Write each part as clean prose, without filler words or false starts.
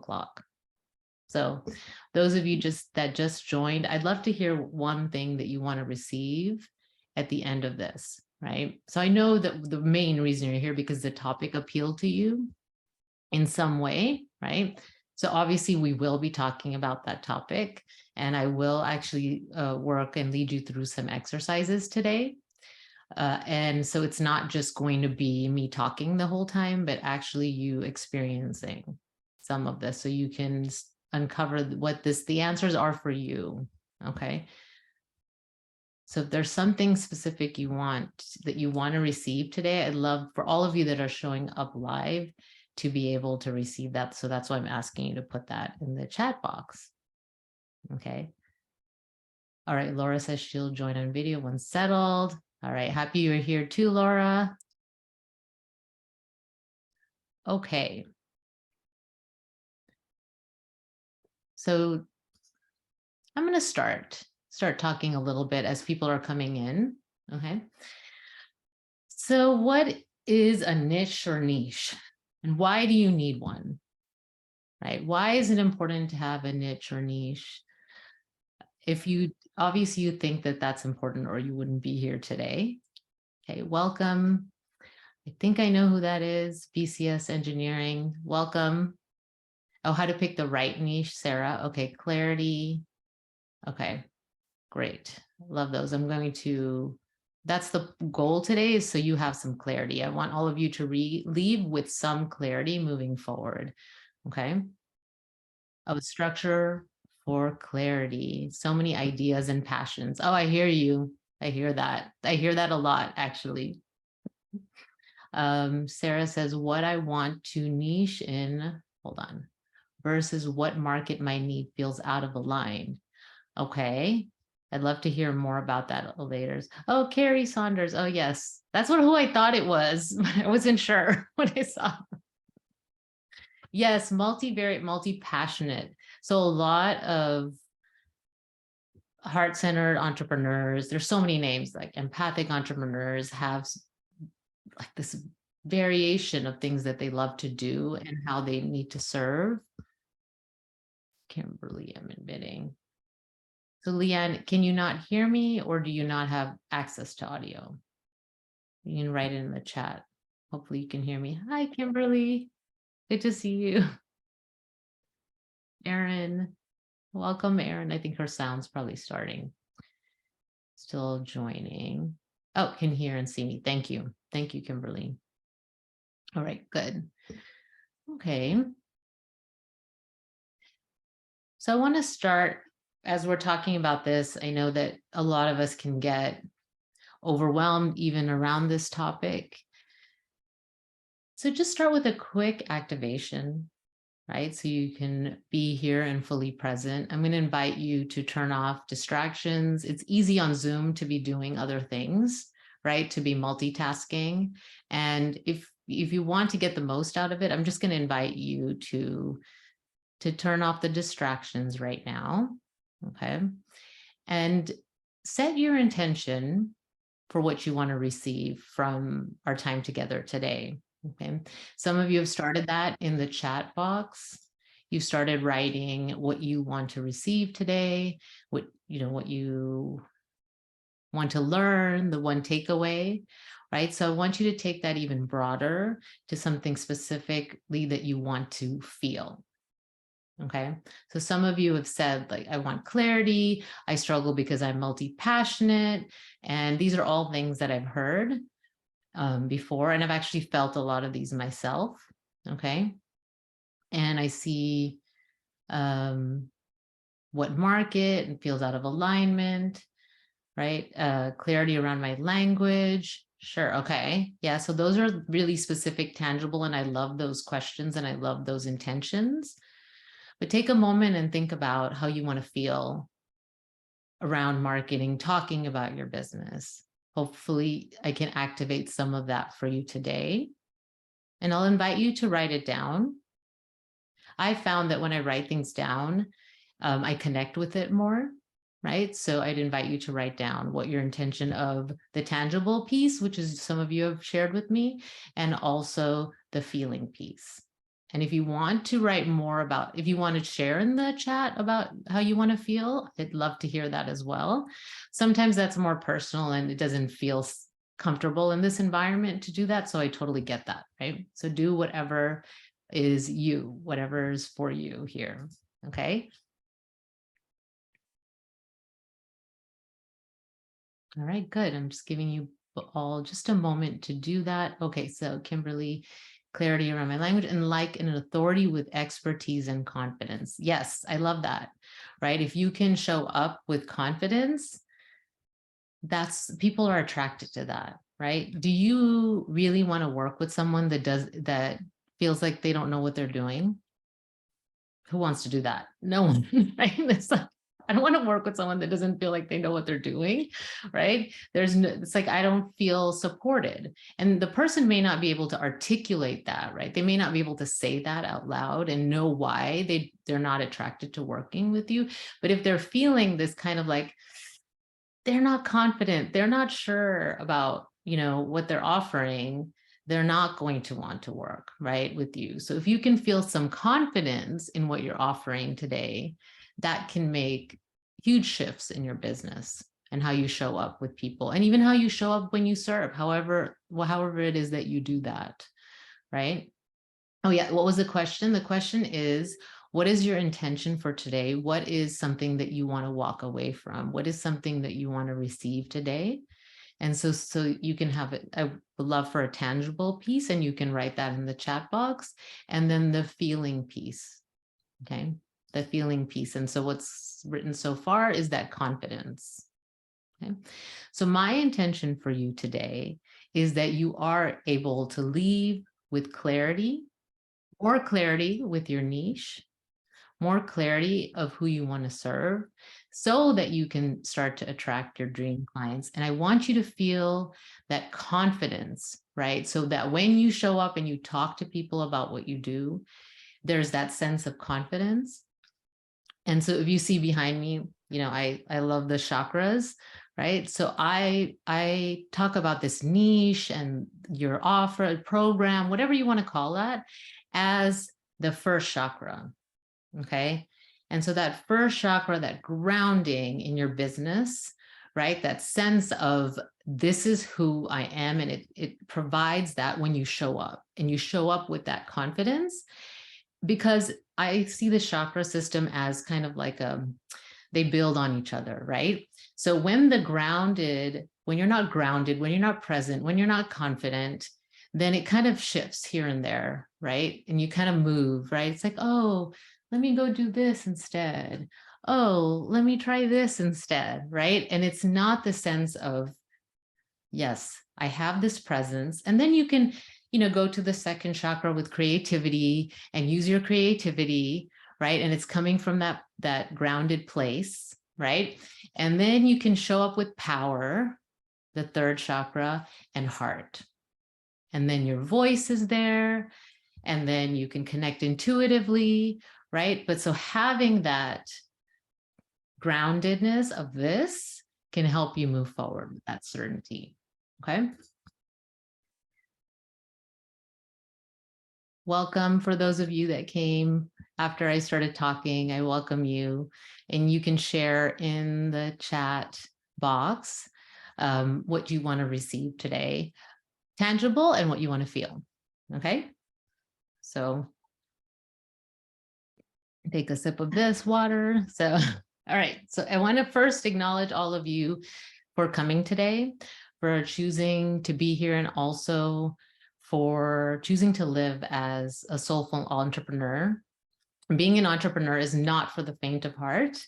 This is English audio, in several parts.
o'clock. So those of you that just joined, I'd love to hear one thing that you want to receive at the end of this, right? So I know that the main reason you're here because the topic appealed to you in some way, right? So obviously we will be talking about that topic, and I will actually work and lead you through some exercises today. And so it's not just going to be me talking the whole time, but actually you experiencing some of this so you can uncover what the answers are for you, okay? So if there's something specific that you want to receive today, I'd love for all of you that are showing up live to be able to receive that. So that's why I'm asking you to put that in the chat box, okay? All right, Laura says she'll join on video when settled. All right, happy you're here too, Laura. Okay. So I'm going to start talking a little bit as people are coming in, okay? So what is a niche or niche, and why do you need one, right? Why is it important to have a niche or niche? If you, obviously you think that that's important or you wouldn't be here today. Okay, welcome. I think I know who that is. BCS Engineering, welcome. Oh, how to pick the right niche, Sarah. Okay, clarity. Okay, great. Love those. I'm going to, that's the goal today, is so you have some clarity. I want all of you to leave with some clarity moving forward. Okay. Of structure for clarity. So many ideas and passions. Oh, I hear you. I hear that. I hear that a lot, actually. Sarah says, what I want to niche in, hold on, versus what market my need feels out of line. Okay. I'd love to hear more about that later. Oh, Carrie Saunders. Oh, yes. That's who I thought it was. I wasn't sure when I saw. Yes, multivariate, multi-passionate. So a lot of heart-centered entrepreneurs, there's so many names, like empathic entrepreneurs have like this variation of things that they love to do and how they need to serve. Kimberly, I'm admitting. So Leanne, can you not hear me, or do you not have access to audio? You can write it in the chat. Hopefully you can hear me. Hi, Kimberly. Good to see you. Erin, welcome, Erin. I think her sound's probably starting. Still joining. Oh, can hear and see me. Thank you. Thank you, Kimberly. All right, good. Okay. So I want to start, as we're talking about this, I know that a lot of us can get overwhelmed even around this topic. So just start with a quick activation, right? So you can be here and fully present. I'm going to invite you to turn off distractions. It's easy on Zoom to be doing other things, right? To be multitasking. And if you want to get the most out of it, I'm just going to invite you to turn off the distractions right now, okay? And set your intention for what you want to receive from our time together today, okay? Some of you have started that in the chat box. You started writing what you want to receive today, what you want to learn, the one takeaway, right? So I want you to take that even broader to something specifically that you want to feel. Okay, so some of you have said, like, I want clarity, I struggle because I'm multi-passionate, and these are all things that I've heard before, and I've actually felt a lot of these myself, okay? And I see what market and feels out of alignment, right? Clarity around my language, sure, okay. Yeah, so those are really specific, tangible, and I love those questions and I love those intentions. But take a moment and think about how you want to feel around marketing, talking about your business. Hopefully, I can activate some of that for you today. And I'll invite you to write it down. I found that when I write things down, I connect with it more, right? So I'd invite you to write down what your intention of the tangible piece, which is some of you have shared with me, and also the feeling piece. And if you want to write more about, if you want to share in the chat about how you want to feel, I'd love to hear that as well. Sometimes that's more personal and it doesn't feel comfortable in this environment to do that. So I totally get that, right? So do whatever is you, whatever is for you here, okay? All right, good. I'm just giving you all just a moment to do that. Okay, so Kimberly, clarity around my language and like an authority with expertise and confidence. Yes, I love that, right? If you can show up with confidence, that's, people are attracted to that, right? Do you really want to work with someone that feels like they don't know what they're doing? Who wants to do that? No one, right? It's like, I don't want to work with someone that doesn't feel like they know what they're doing, right? There's no, it's like, I don't feel supported. And the person may not be able to articulate that, right? They may not be able to say that out loud and know why they're not attracted to working with you. But if they're feeling this kind of like, they're not confident, they're not sure about, what they're offering, they're not going to want to work, right, with you. So if you can feel some confidence in what you're offering today, that can make huge shifts in your business and how you show up with people, and even how you show up when you serve, however it is that you do that, right? Oh yeah, what was the question? The question is, what is your intention for today? What is something that you want to walk away from? What is something that you want to receive today? And so you can have it. I would love for a tangible piece, and you can write that in the chat box. And then the feeling piece, okay? The feeling piece. And so what's written so far is that confidence, okay? So my intention for you today is that you are able to leave with clarity, more clarity with your niche, more clarity of who you want to serve, so that you can start to attract your dream clients. And I want you to feel that confidence, right? So that when you show up and you talk to people about what you do, there's that sense of confidence. And so if you see behind me, I love the chakras, right? So I talk about this niche and your offer, program, whatever you want to call that, as the first chakra. Okay. And so that first chakra, that grounding in your business, right? That sense of, this is who I am. And it provides that when you show up, and you show up with that confidence, because I see the chakra system as kind of like they build on each other, right? So when you're not grounded, when you're not present, when you're not confident, then it kind of shifts here and there, right? And you kind of move, right? It's like, oh, let me go do this instead. Oh, let me try this instead, right? And it's not the sense of, yes, I have this presence. And then you can, go to the second chakra with creativity and use your creativity, right? And it's coming from that grounded place, right? And then you can show up with power, the third chakra, and heart. And then your voice is there, and then you can connect intuitively, right? But so having that groundedness of this can help you move forward with that certainty, okay? Welcome for those of you that came after I started talking. I welcome you, and you can share in the chat box what you want to receive today, tangible, and what you want to feel, okay? So take a sip of this water. So, all right. So I want to first acknowledge all of you for coming today, for choosing to be here, and also for choosing to live as a soulful entrepreneur. Being an entrepreneur is not for the faint of heart,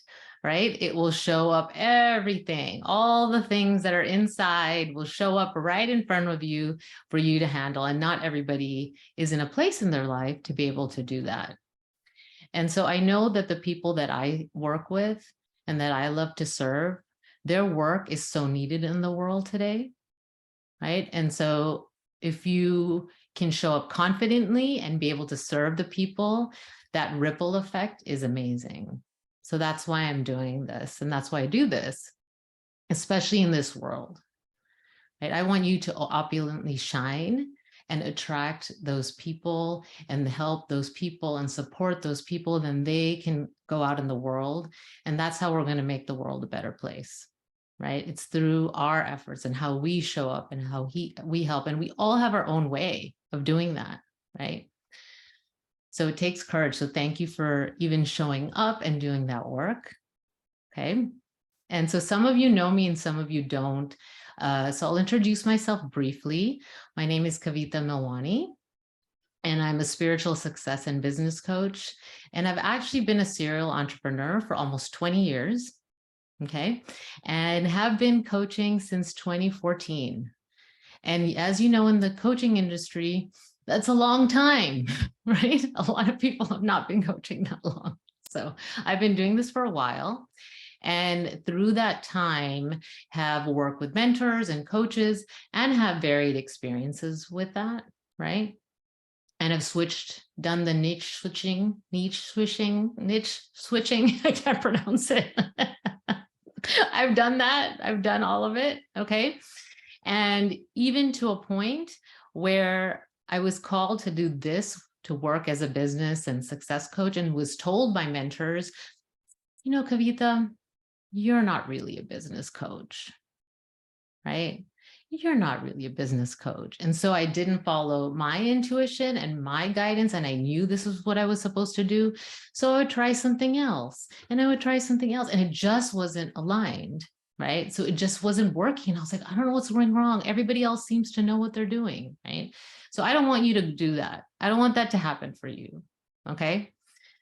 right? It will show up everything, all the things that are inside will show up right in front of you for you to handle. And not everybody is in a place in their life to be able to do that. And so I know that the people that I work with and that I love to serve, their work is so needed in the world today, right? And so if you can show up confidently and be able to serve the people, that ripple effect is amazing. So that's why I'm doing this. And that's why I do this, especially in this world, right? I want you to opulently shine and attract those people and help those people and support those people, then they can go out in the world. And that's how we're going to make the world a better place, right? It's through our efforts and how we show up and how we help. And we all have our own way of doing that, right? So it takes courage. So thank you for even showing up and doing that work. Okay. And so some of you know me and some of you don't. So I'll introduce myself briefly. My name is Kavita Milwani, and I'm a spiritual success and business coach. And I've actually been a serial entrepreneur for almost 20 years. Okay. And have been coaching since 2014. And as you know, in the coaching industry, that's a long time, right? A lot of people have not been coaching that long. So I've been doing this for a while. And through that time, have worked with mentors and coaches and have varied experiences with that, right? And have done the niche switching, I can't pronounce it. I've done that. I've done all of it. Okay. And even to a point where I was called to do this, to work as a business and success coach, and was told by mentors, you know, Kavita, you're not really a business coach, right? You're not really a business coach. And so I didn't follow my intuition and my guidance, and I knew this was what I was supposed to do. So I would try something else, and I would try something else, and it just wasn't aligned, right? So it just wasn't working. I was like, I don't know what's going wrong. Everybody else seems to know what they're doing, right? So I don't want you to do that. I don't want that to happen for you, okay?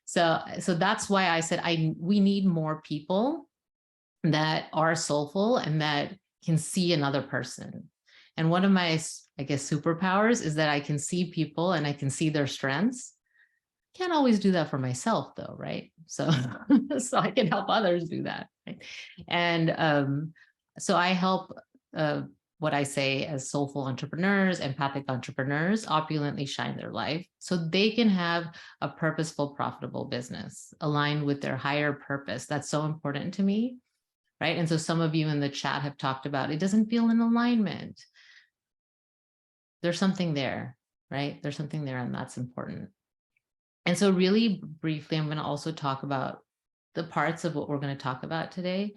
So that's why I said we need more people that are soulful and that can see another person. And one of my, I guess, superpowers is that I can see people and I can see their strengths. Can't always do that for myself though, right? So, so I can help others do that, right? And so I help what I say as soulful entrepreneurs, empathic entrepreneurs, opulently shine their life so they can have a purposeful, profitable business aligned with their higher purpose. That's so important to me. Right. And so some of you in the chat have talked about it doesn't feel in alignment. There's something there, right? There's something there, and that's important. And so really briefly, I'm going to also talk about the parts of what we're going to talk about today.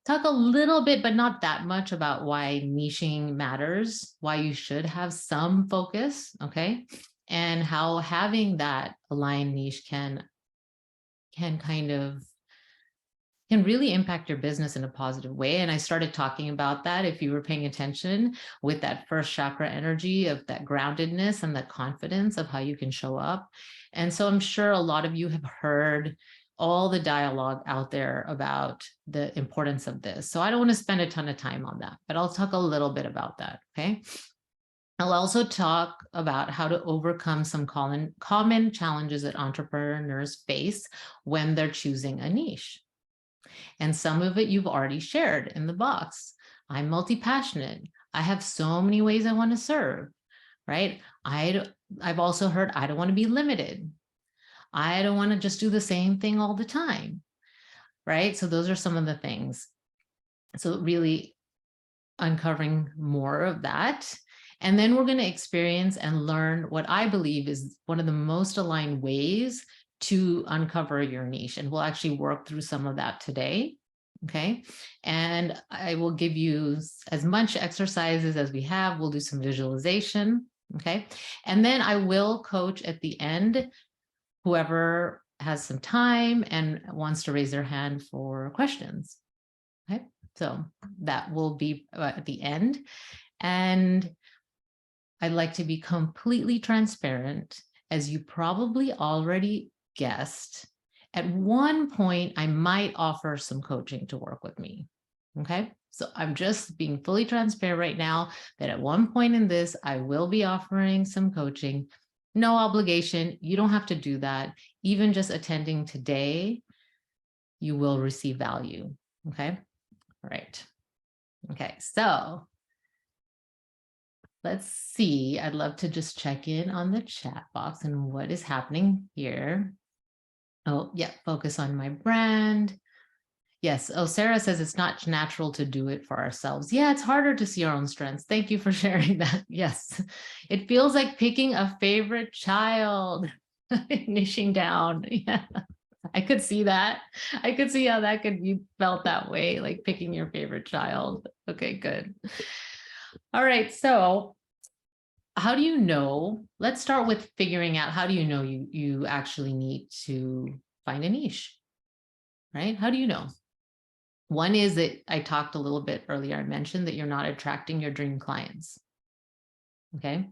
Talk a little bit, but not that much, about why niching matters, why you should have some focus, okay? And how having that aligned niche can really impact your business in a positive way. And I started talking about that, if you were paying attention, with that first chakra energy of that groundedness and that confidence of how you can show up. And so I'm sure a lot of you have heard all the dialogue out there about the importance of this. So I don't want to spend a ton of time on that, but I'll talk a little bit about that, okay? I'll also talk about how to overcome some common challenges that entrepreneurs face when they're choosing a niche. And some of it you've already shared in the box. I'm multi-passionate. I have so many ways I want to serve, right? I've also heard I don't want to be limited. I don't want to just do the same thing all the time, right? So those are some of the things. So really uncovering more of that. And then we're going to experience and learn what I believe is one of the most aligned ways to uncover your niche. And we'll actually work through some of that today. Okay. And I will give you as much exercises as we have. We'll do some visualization. Okay. And then I will coach at the end, whoever has some time and wants to raise their hand for questions. Okay. So that will be at the end. And I'd like to be completely transparent. As you probably already guessed, at one point, I might offer some coaching to work with me. Okay. So I'm just being fully transparent right now that at one point in this, I will be offering some coaching. No obligation. You don't have to do that. Even just attending today, you will receive value. Okay. All right. Okay. So let's see. I'd love to just check in on the chat box and what is happening here. Oh, yeah. Focus on my brand. Yes. Oh, Sarah says it's not natural to do it for ourselves. Yeah, it's harder to see our own strengths. Thank you for sharing that. Yes. It feels like picking a favorite child, niching down. Yeah. I could see that. I could see how that could be felt that way, like picking your favorite child. Okay, good. All right. So how do you know? Let's start with figuring out how do you know you actually need to find a niche, right? How do you know? One is that I talked a little bit earlier, I mentioned that you're not attracting your dream clients. Okay.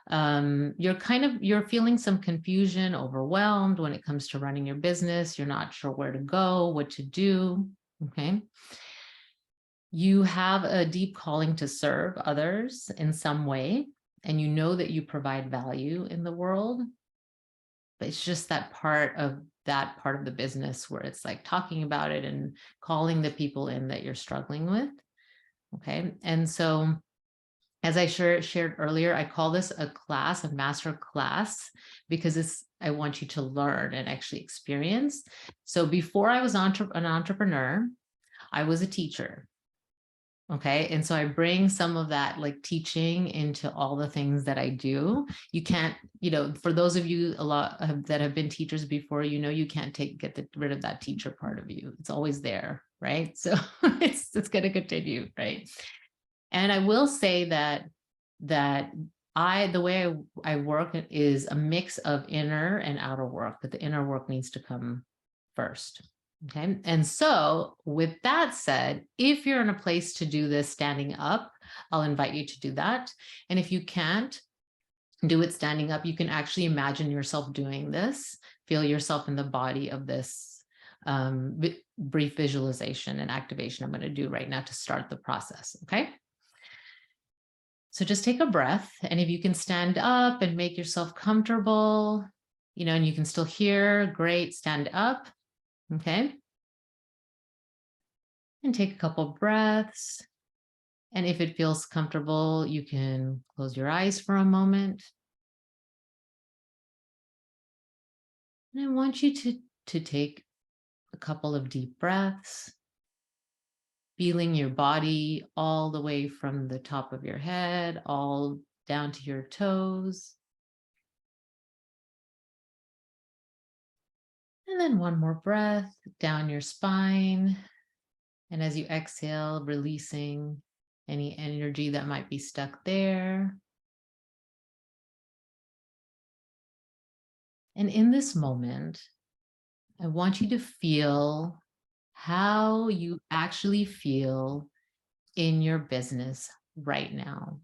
You're feeling some confusion, overwhelmed when it comes to running your business. You're not sure where to go, what to do. Okay. You have a deep calling to serve others in some way, and you know that you provide value in the world, but it's just that part of the business where it's like talking about it and calling the people in that you're struggling with. Okay. And so, as I shared earlier, I call this a class, a master class, because I want you to learn and actually experience. So before I was an entrepreneur, I was a teacher. Okay. And so I bring some of that like teaching into all the things that I do. You can't, for those of you that have been teachers before, you can't get rid of that teacher part of you. It's always there. Right. So it's going to continue. Right. And I will say that the way I work is a mix of inner and outer work, but the inner work needs to come first. Okay. And so with that said, if you're in a place to do this standing up, I'll invite you to do that. And if you can't do it standing up, you can actually imagine yourself doing this, feel yourself in the body of this brief visualization and activation I'm going to do right now to start the process. Okay. So just take a breath. And if you can stand up and make yourself comfortable, and you can still hear, great, stand up. Okay. And take a couple breaths. And if it feels comfortable, you can close your eyes for a moment. And I want you to take a couple of deep breaths, feeling your body all the way from the top of your head, all down to your toes. And then one more breath down your spine. And as you exhale, releasing any energy that might be stuck there. And in this moment, I want you to feel how you actually feel in your business right now.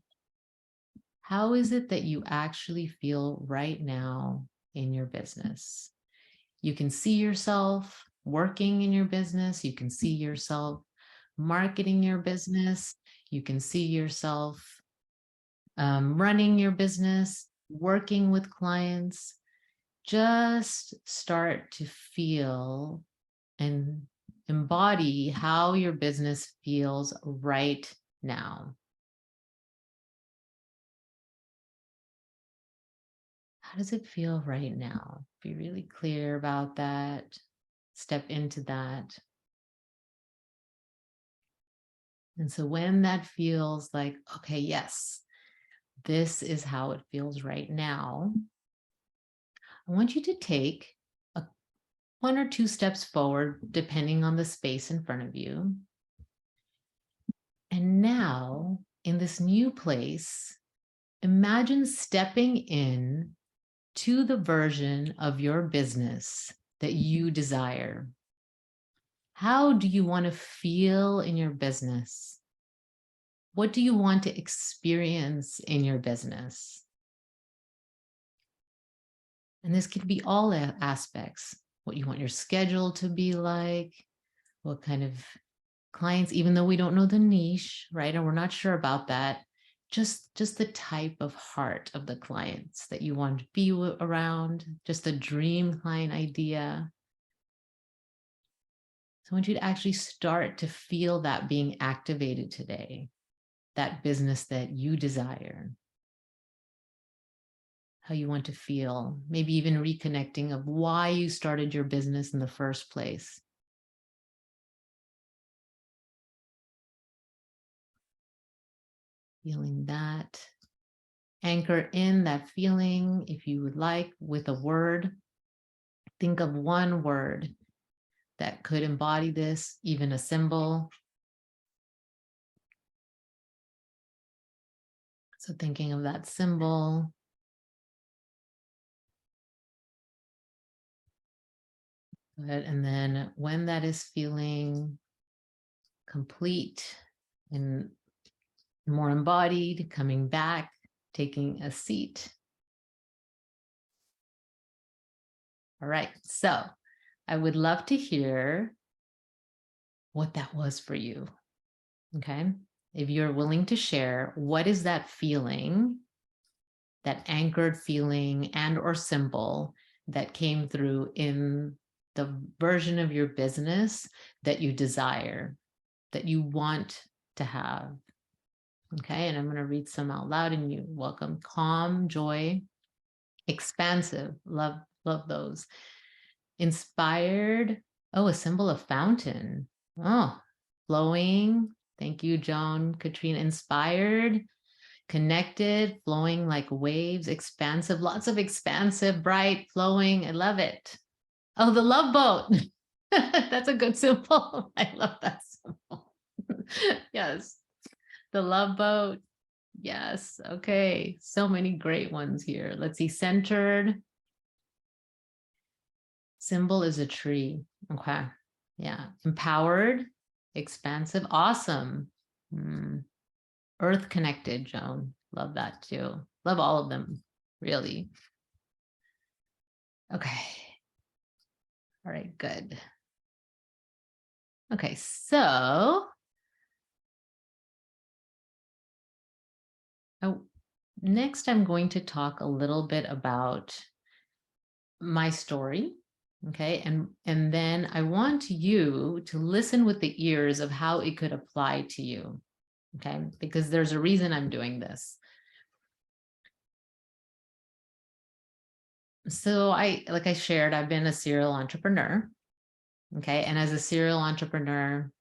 How is it that you actually feel right now in your business? You can see yourself working in your business. You can see yourself marketing your business. You can see yourself running your business, working with clients. Just start to feel and embody how your business feels right now. How does it feel right now? Be really clear about that. Step into that. And so when that feels like, okay, yes, this is how it feels right now, I want you to take one or two steps forward, depending on the space in front of you. And now, in this new place, imagine stepping in to the version of your business that you desire. How do you want to feel in your business? What do you want to experience in your business? And this could be all aspects, what you want your schedule to be like, what kind of clients, even though we don't know the niche, right? And we're not sure about that, just the type of heart of the clients that you want to be around, just a dream client idea. So I want you to actually start to feel that being activated today, that business that you desire, how you want to feel, maybe even reconnecting of why you started your business in the first place. feeling that. Anchor in that feeling, if you would like, with a word. Think of one word that could embody this, even a symbol. So thinking of that symbol. Good. And then when that is feeling complete and more embodied, coming back, taking a seat. All right. So I would love to hear what that was for you. Okay. If you're willing to share, what is that feeling, that anchored feeling and or symbol that came through in the version of your business that you desire, that you want to have? Okay. And I'm going to read some out loud and you welcome. Calm, joy, expansive. Love those. Inspired. Oh, a symbol of fountain. Oh, flowing. Thank you, Joan, Katrina. Inspired, connected, flowing like waves, expansive, lots of expansive, bright, flowing. I love it. Oh, the love boat. That's a good symbol. I love that symbol. Yes. The love boat. Yes. Okay. So many great ones here. Let's see. Centered. Symbol is a tree. Okay. Yeah. Empowered, expansive, awesome. Earth connected, Joan. Love that too. Love all of them, really. Okay. All right, good. Okay, so next I'm going to talk a little bit about my story. Okay, and then I want you to listen with the ears of how it could apply to you. Okay, because there's a reason I'm doing this. So like I shared, I've been a serial entrepreneur. Okay, and as a serial entrepreneur,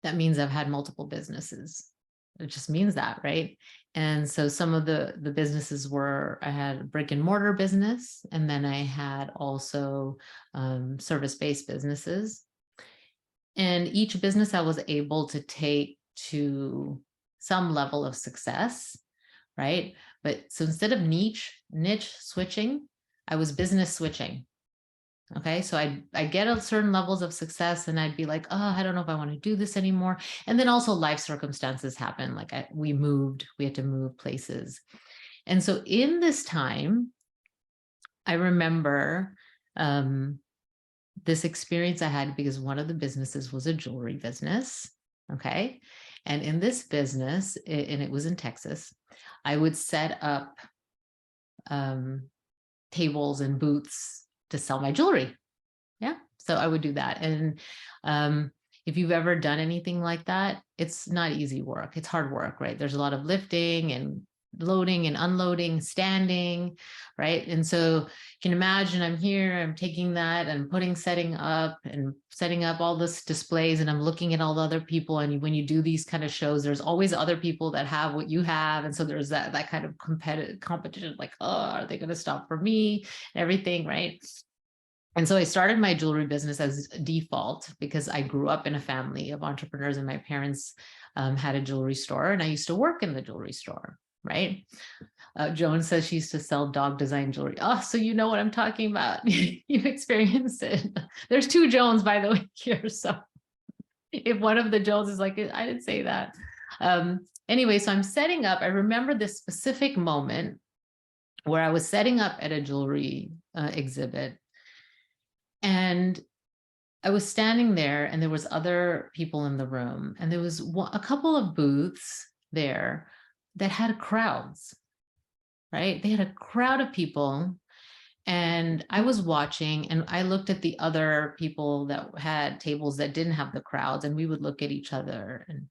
that means I've had multiple businesses. It just means that, right? And so some of the businesses were, I had a brick and mortar business, and then I had also service-based businesses. And each business I was able to take to some level of success, right? But so instead of niche switching, I was business switching. Okay, so I get a certain levels of success and I'd be like, oh, I don't know if I want to do this anymore. And then also life circumstances happen. Like we had to move places. And so in this time, I remember this experience I had because one of the businesses was a jewelry business. Okay. And in this business, and it was in Texas, I would set up tables and booths to sell my jewelry. Yeah. So I would do that. And if you've ever done anything like that, it's not easy work. It's hard work, right? There's a lot of lifting and loading and unloading, standing, right? And so you can imagine I'm here, I'm taking that and setting up all this displays, and I'm looking at all the other people. And when you do these kind of shows, there's always other people that have what you have. And so there's that kind of competition, like, oh, are they going to stop for me? Everything, right? And so I started my jewelry business as default because I grew up in a family of entrepreneurs, and my parents had a jewelry store, and I used to work in the jewelry store, right? Joan says she used to sell dog design jewelry. Oh, so you know what I'm talking about. You experienced it. There's two Joans, by the way, here. So if one of the Jones is like, I didn't say that. Anyway, so I'm setting up. I remember this specific moment where I was setting up at a jewelry exhibit. And I was standing there, and there was other people in the room, and there was a couple of booths there that had crowds, right? They had a crowd of people, and I was watching, and I looked at the other people that had tables that didn't have the crowds, and we would look at each other and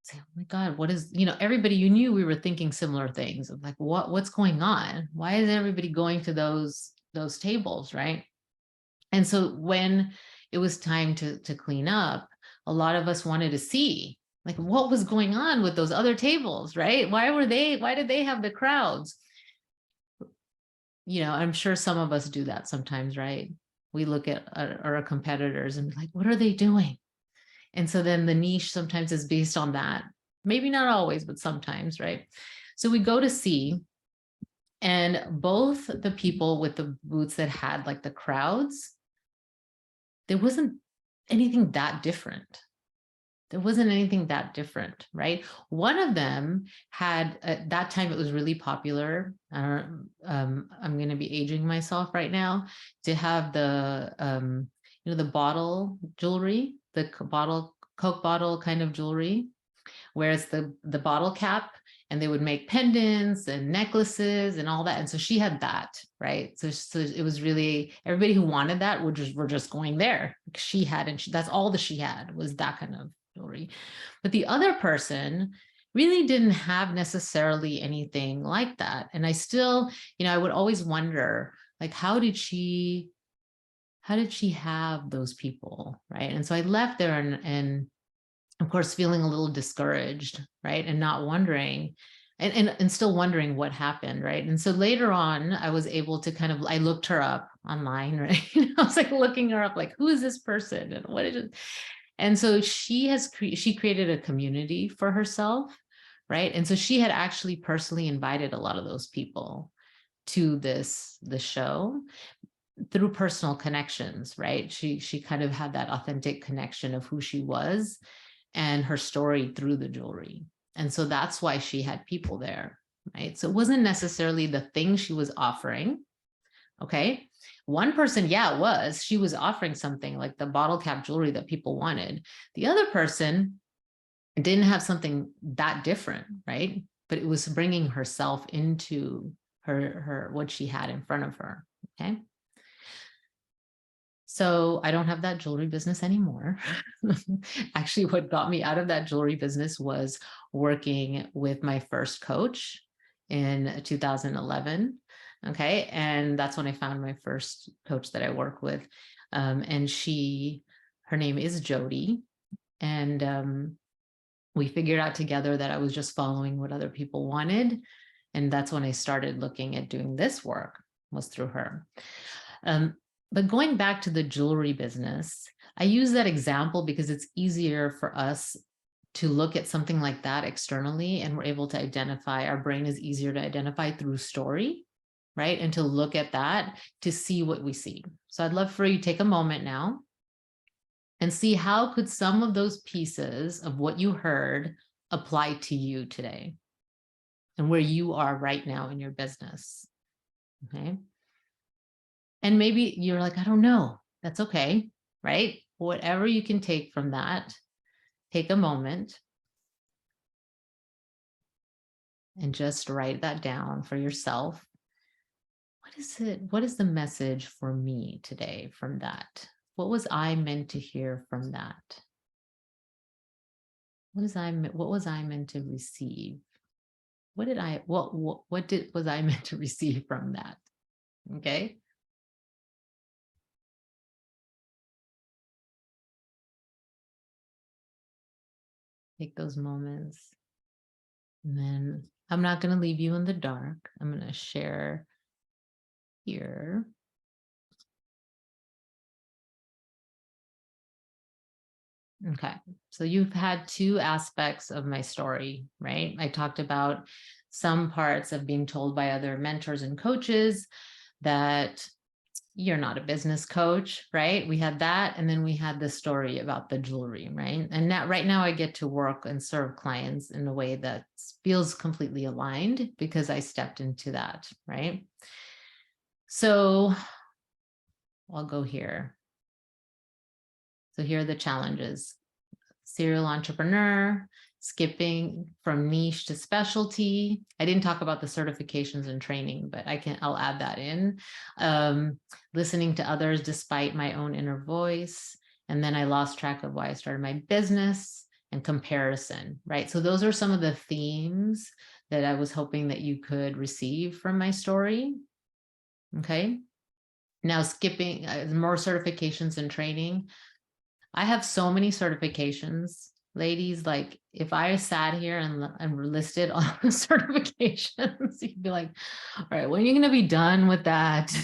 say, oh my God, what is, everybody, you knew we were thinking similar things of like, what's going on? Why is everybody going to those tables, right? And so when it was time to clean up, a lot of us wanted to see Like, what was going on with those other tables, right? Why did they have the crowds? I'm sure some of us do that sometimes, right? We look at our competitors and be like, what are they doing? And so then the niche sometimes is based on that. Maybe not always, but sometimes, right? So we go to see, and both the people with the booths that had like the crowds, there wasn't anything that different. There wasn't anything that different, right? One of them had, at that time, it was really popular. I'm going to be aging myself right now, to have the bottle jewelry, the Coke bottle kind of jewelry, where it's the bottle cap, and they would make pendants and necklaces and all that. And so she had that, right? So it was really, everybody who wanted that were just going there. She had, and that's all that she had, was that kind of jewelry. But the other person really didn't have necessarily anything like that. And I still, I would always wonder, like, how did she have those people, right? And so I left there, and of course, feeling a little discouraged, right? And not wondering, and still wondering what happened, right? And so later on, I was able to I looked her up online, right? I was like looking her up, like, who is this person and what is it? And so she created a community for herself, right? And so she had actually personally invited a lot of those people to the show through personal connections, right? She kind of had that authentic connection of who she was and her story through the jewelry. And so that's why she had people there, right? So it wasn't necessarily the thing she was offering. Okay. One person, yeah, it was. She was offering something like the bottle cap jewelry that people wanted. The other person didn't have something that different, right? But it was bringing herself into her what she had in front of her. Okay. So I don't have that jewelry business anymore. Actually, what got me out of that jewelry business was working with my first coach in 2011. Okay. And that's when I found my first coach that I work with. And her name is Jody. And we figured out together that I was just following what other people wanted. And that's when I started looking at doing this work, was through her. But going back to the jewelry business, I use that example because it's easier for us to look at something like that externally, and we're able to identify, our brain is easier to identify through story, right? And to look at that to see what we see. So I'd love for you to take a moment now and see how could some of those pieces of what you heard apply to you today and where you are right now in your business, okay? And maybe you're like, I don't know. That's okay, right? Whatever you can take from that, take a moment and just write that down for yourself. What is it? What is the message for me today from that? What was I meant to hear from that? What was I meant to receive? What was I meant to receive from that? Okay. Take those moments. And then I'm not going to leave you in the dark. I'm going to share here. Okay, so you've had two aspects of my story, right? I talked about some parts of being told by other mentors and coaches that you're not a business coach, right? We had that. And then we had the story about the jewelry, right? And now, right now, I get to work and serve clients in a way that feels completely aligned because I stepped into that, right? So I'll go here. So here are the challenges. Serial entrepreneur, skipping from niche to specialty. I didn't talk about the certifications and training, but I'll add that in. Listening to others despite my own inner voice. And then I lost track of why I started my business, and comparison, right? So those are some of the themes that I was hoping that you could receive from my story. Okay. Now skipping more certifications and training. I have so many certifications ladies, like if I sat here and listed all the certifications, you'd be like, all right, when are you going to be done with that?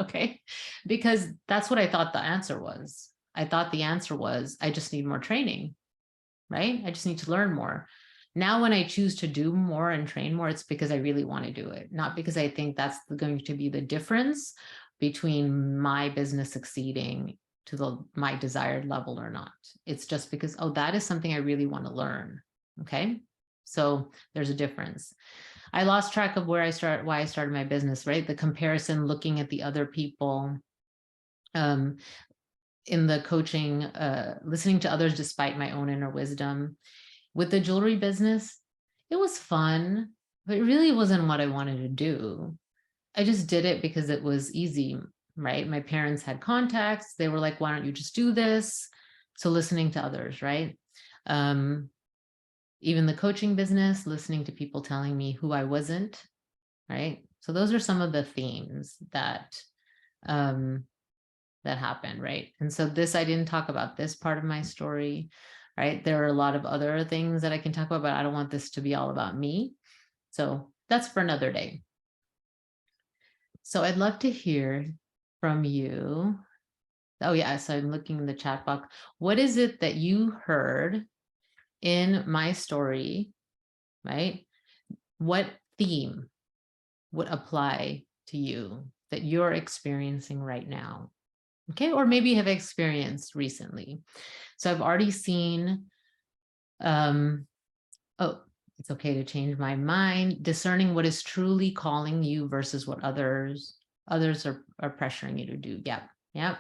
Okay. Because that's what I thought the answer was. I thought the answer was, I just need more training, right? I just need to learn more. Now, when I choose to do more and train more, it's because I really want to do it, not because I think that's going to be the difference between my business succeeding to my desired level or not. It's just because, oh, that is something I really want to learn. Okay. So there's a difference. I lost track of why I started my business, right? The comparison, looking at the other people, in the coaching, listening to others despite my own inner wisdom. With the jewelry business, it was fun, but it really wasn't what I wanted to do. I just did it because it was easy, right? My parents had contacts. They were like, why don't you just do this? So listening to others, right? Even the coaching business, listening to people telling me who I wasn't, right? So those are some of the themes that that happened, right? And so this, I didn't talk about this part of my story, right? There are a lot of other things that I can talk about, but I don't want this to be all about me. So that's for another day. So I'd love to hear from you. Oh yeah, so I'm looking in the chat box. What is it that you heard in my story, right? What theme would apply to you that you're experiencing right now? Okay, or maybe have experienced recently. So I've already seen, oh, it's okay to change my mind, discerning what is truly calling you versus what others are pressuring you to do. Yeah.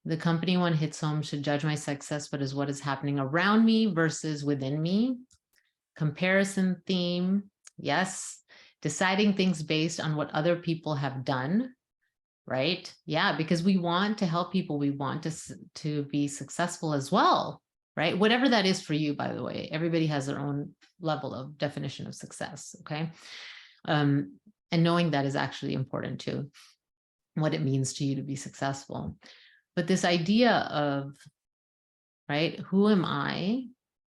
The company one hits home, should judge my success, but is what is happening around me versus within me. Comparison theme, yes. Deciding things based on what other people have done, right? Yeah, because we want to help people. We want to be successful as well, right? Whatever that is for you, by the way, everybody has their own level of definition of success, okay? And knowing that is actually important too, what it means to you to be successful. But this idea of, right, who am I,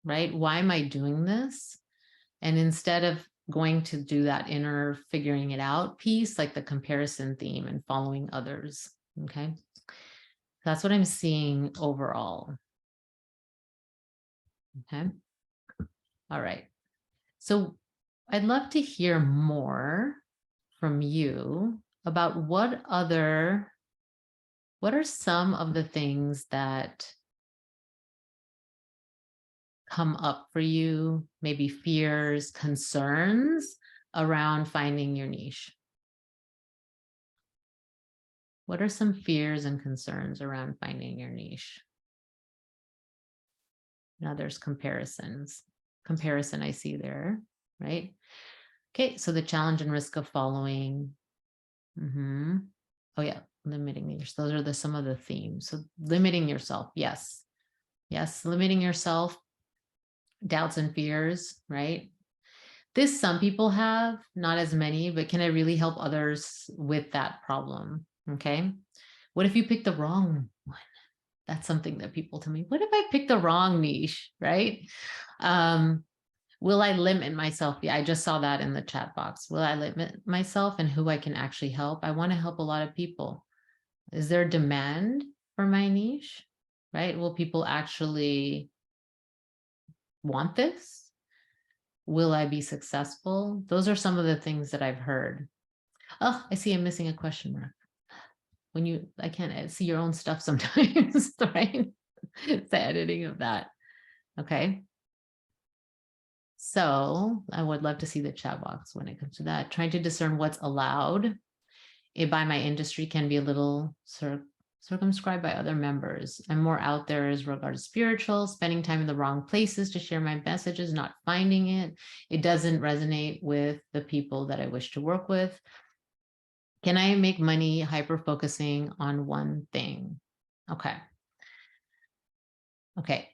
right? Why am I doing this? And instead of going to do that inner figuring it out piece, like the comparison theme and following others, okay? That's what I'm seeing overall, okay? All right. So I'd love to hear more from you about what are some of the things that come up for you, maybe fears, concerns around finding your niche? What are some fears and concerns around finding your niche? Now there's comparison I see there, right? Okay, so the challenge and risk of following. Oh yeah, limiting yourself. Those are some of the themes. So limiting yourself, yes. Yes, limiting yourself, doubts and fears, right? This some people have, not as many, but can I really help others with that problem? Okay. What if you pick the wrong one? That's something that people tell me. What if I pick the wrong niche, right? Will I limit myself? Yeah, I just saw that in the chat box. Will I limit myself and who I can actually help? I want to help a lot of people. Is there demand for my niche, right? Will people actually want this? Will I be successful? Those are some of the things that I've heard. Oh, I see I'm missing a question mark. When I can't see your own stuff sometimes, right? It's the editing of that. Okay. So I would love to see the chat box when it comes to that. Trying to discern what's allowed by my industry can be a little circumscribed by other members. I'm more out there as regards spiritual, spending time in the wrong places to share my messages, not finding it. It doesn't resonate with the people that I wish to work with. Can I make money hyper-focusing on one thing? Okay. Okay.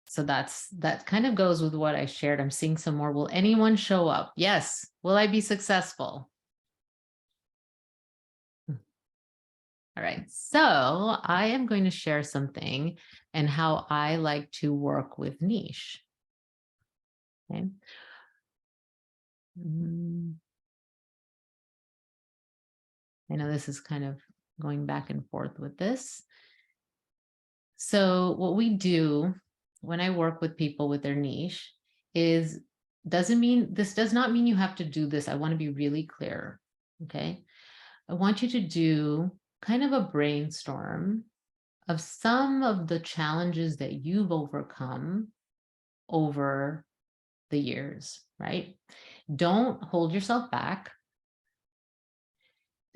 So that kind of goes with what I shared. I'm seeing some more. Will anyone show up? Yes. Will I be successful? All right. So I am going to share something and how I like to work with niche. Okay. I know this is kind of going back and forth with this. So what we do when I work with people with their niche is this does not mean you have to do this. I want to be really clear. Okay. I want you to do kind of a brainstorm of some of the challenges that you've overcome over the years, right? Don't hold yourself back.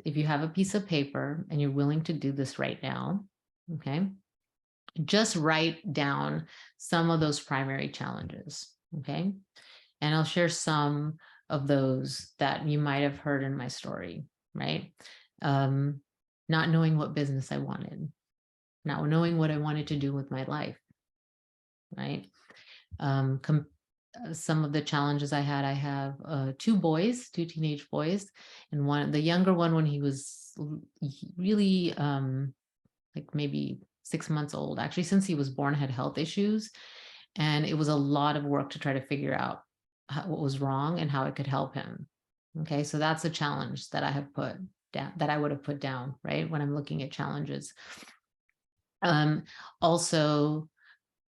If you have a piece of paper and you're willing to do this right now, okay, just write down some of those primary challenges, okay? And I'll share some of those that you might have heard in my story, right? Not knowing what business I wanted, not knowing what I wanted to do with my life, right? Some of the challenges I have two boys, two teenage boys, and the younger one, when he was really like maybe 6 months old, actually, since he was born, had health issues. And it was a lot of work to try to figure out what was wrong and how it could help him. Okay, so that's a challenge that I have put down, that I would have put down, right, when I'm looking at challenges. Also,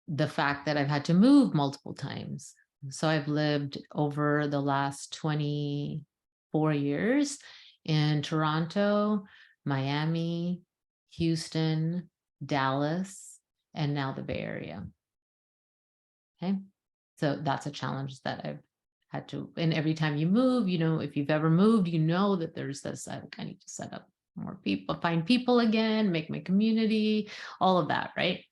the fact that I've had to move multiple times. So I've lived over the last 24 years in Toronto, Miami, Houston, Dallas, and now the Bay Area. Okay. So that's a challenge that I've had to, and every time you move, if you've ever moved, that there's this, I need to set up more people, find people again, make my community, all of that, right?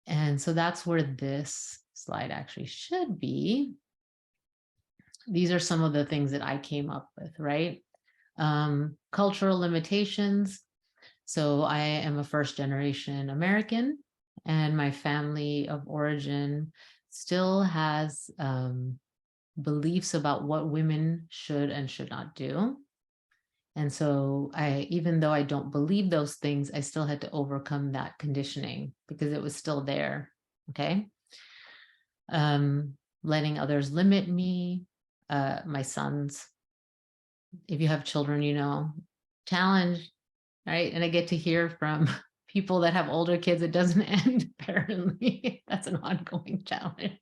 And so that's where this slide actually should be. These are some of the things that I came up with, right? Cultural limitations. So I am a first generation American, and my family of origin still has beliefs about what women should and should not do. And so even though I don't believe those things, I still had to overcome that conditioning because it was still there. Okay. Letting others limit me, my sons. If you have children, challenge, right? And I get to hear from people that have older kids, it doesn't end, apparently. That's an ongoing challenge.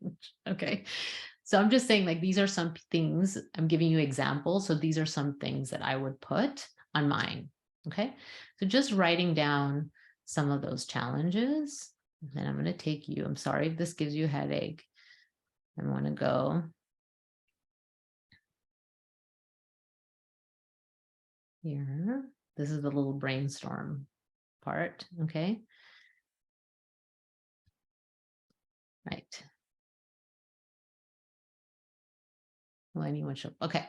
Okay. So I'm just saying, like, these are some things, I'm giving you examples. So these are some things that I would put on mine. Okay. So just writing down some of those challenges. And then I'm going to take you, I'm sorry if this gives you a headache. I want to go here. This is the little brainstorm part. Okay. Right. Well, anyone should. Okay.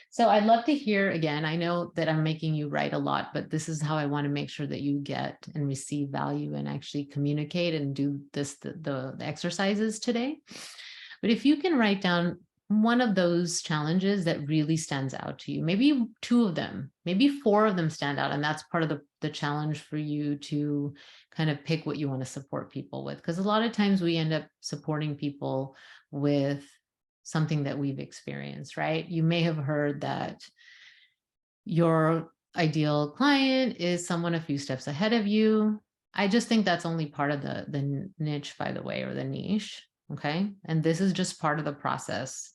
So I'd love to hear again. I know that I'm making you write a lot, but this is how I want to make sure that you get and receive value and actually communicate and do the exercises today. But if you can write down one of those challenges that really stands out to you, maybe two of them, maybe four of them stand out. And that's part of the challenge for you to kind of pick what you want to support people with. Because a lot of times we end up supporting people with something that we've experienced, right? You may have heard that your ideal client is someone a few steps ahead of you. I just think that's only part of the niche, by the way, or the niche. Okay. And this is just part of the process.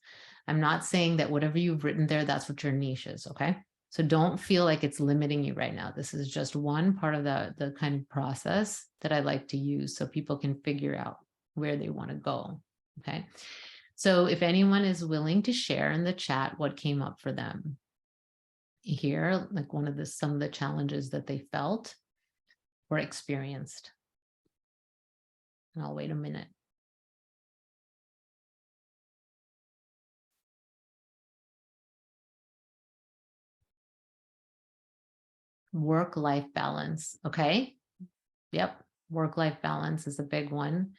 I'm not saying that whatever you've written there, that's what your niche is. Okay. So don't feel like it's limiting you right now. This is just one part of the kind of process that I like to use so people can figure out where they want to go. Okay. So if anyone is willing to share in the chat what came up for them here, like some of the challenges that they felt or experienced. And I'll wait a minute. Work-life balance. Okay. Yep. Work-life balance is a big one.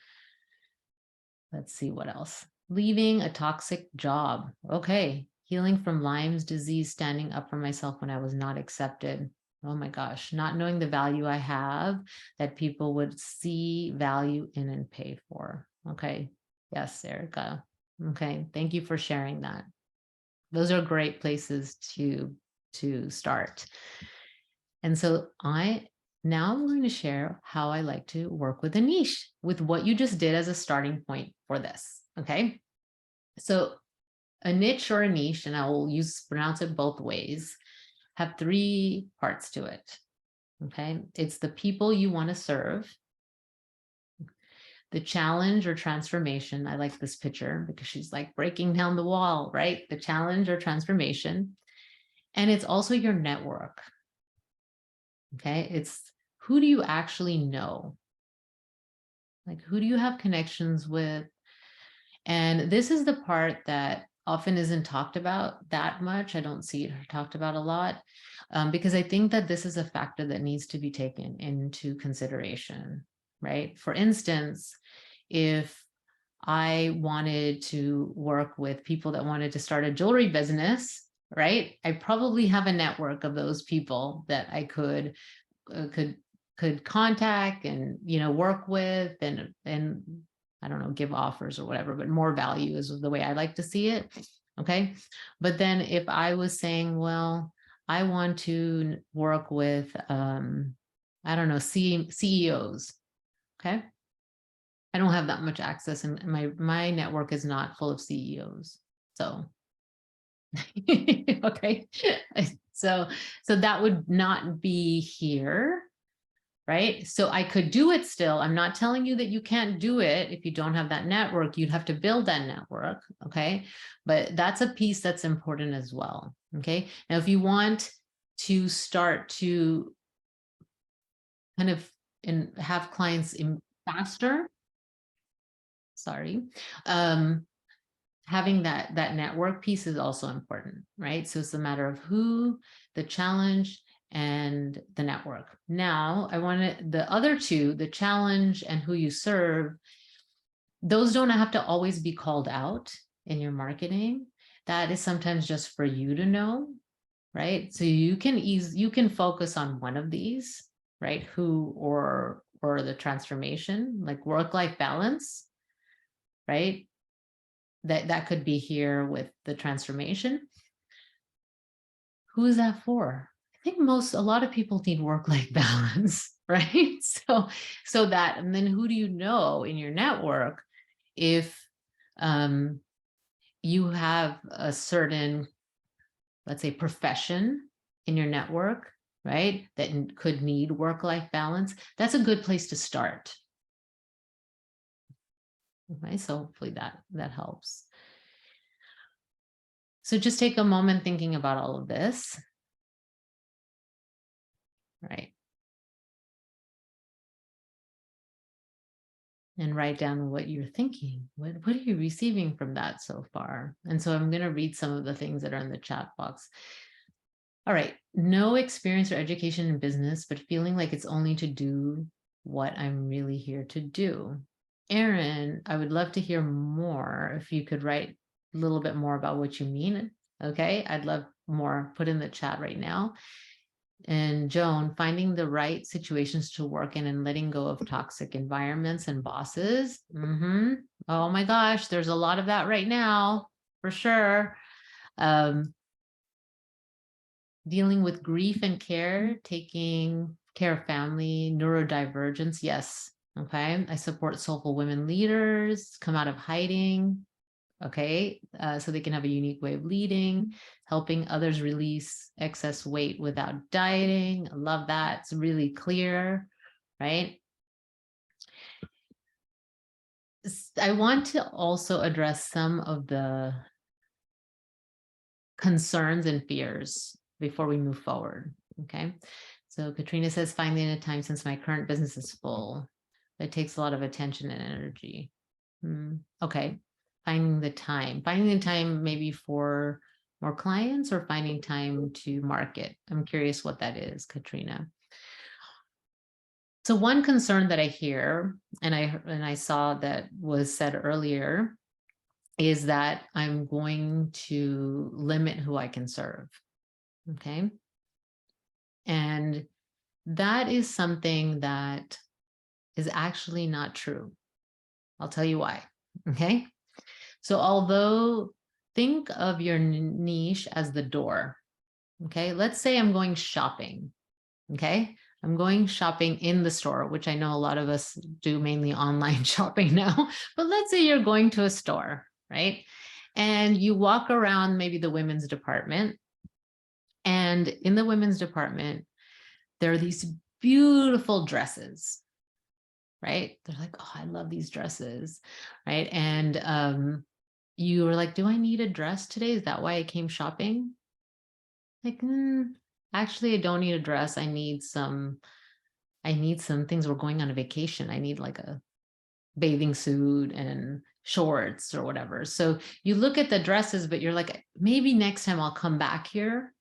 Let's see what else. Leaving a toxic job. Okay. Healing from Lyme's disease, standing up for myself when I was not accepted. Oh my gosh, not knowing the value I have that people would see value in and pay for. Okay. Yes, Erica. Okay. Thank you for sharing that. Those are great places to start. And so now I'm going to share how I like to work with a niche with what you just did as a starting point for this. Okay. So a niche or a niche, and I will pronounce it both ways, have three parts to it. Okay. It's the people you want to serve, the challenge or transformation. I like this picture because she's like breaking down the wall, right? The challenge or transformation. And it's also your network. Okay. It's who do you actually know? Like, who do you have connections with? And this is the part that often isn't talked about that much. I don't see it talked about a lot because I think that this is a factor that needs to be taken into consideration, right? For instance, if I wanted to work with people that wanted to start a jewelry business, right? I probably have a network of those people that I could contact and work with and I don't know, give offers or whatever, but more value is the way I like to see it. Okay. But then if I was saying, well, I want to work with I don't know, CEOs. Okay. I don't have that much access, and my network is not full of CEOs. So okay. So that would not be here. Right. So I could do it still. I'm not telling you that you can't do it. If you don't have that network, you'd have to build that network. Okay. But that's a piece that's important as well. Okay. Now, if you want to start to kind of have clients faster, having that network piece is also important, right? So it's a matter of who, the challenge, and the network. Now, I want the other two, the challenge and who you serve, those don't have to always be called out in your marketing. That is sometimes just for you to know, right? So you can focus on one of these, right? Who or the transformation, like work-life balance, right? That could be here with the transformation. Who is that for? I think a lot of people need work-life balance, right? So that, and then who do you know in your network if you have a certain, let's say, profession in your network, right? That could need work-life balance. That's a good place to start. Okay, so hopefully that helps. So just take a moment thinking about all of this. Right. And write down what you're thinking. What are you receiving from that so far? And so I'm going to read some of the things that are in the chat box. All right. No experience or education in business, but feeling like it's only to do what I'm really here to do. Erin, I would love to hear more if you could write a little bit more about what you mean. Okay. I'd love more. Put in the chat right now. And Joan, finding the right situations to work in and letting go of toxic environments and bosses. Oh my gosh, there's a lot of that right now, for sure. Dealing with grief and care, taking care of family, neurodivergence. Yes. Okay. I support soulful women leaders, come out of hiding. Okay. So they can have a unique way of leading, helping others release excess weight without dieting. I love that. It's really clear, right? I want to also address some of the concerns and fears before we move forward. Okay. So Katrina says, finding a time since my current business is full. It takes a lot of attention and energy. Okay. Finding the time maybe for more clients or finding time to market. I'm curious what that is, Katrina. So one concern that I hear, and I saw that was said earlier, is that I'm going to limit who I can serve. Okay. And that is something that is actually not true. I'll tell you why. Okay. So although think of your niche as the door. Okay. Let's say I'm going shopping. Okay. I'm going shopping in the store, which I know a lot of us do mainly online shopping now. But let's say you're going to a store, right? And you walk around maybe the women's department. And in the women's department, there are these beautiful dresses, right? They're like, oh, I love these dresses, right? And you were like, do I need a dress today? Is that why I came shopping? Like, actually, I don't need a dress. I need some things. We're going on a vacation. I need like a bathing suit and shorts or whatever. So you look at the dresses, but you're like, maybe next time I'll come back here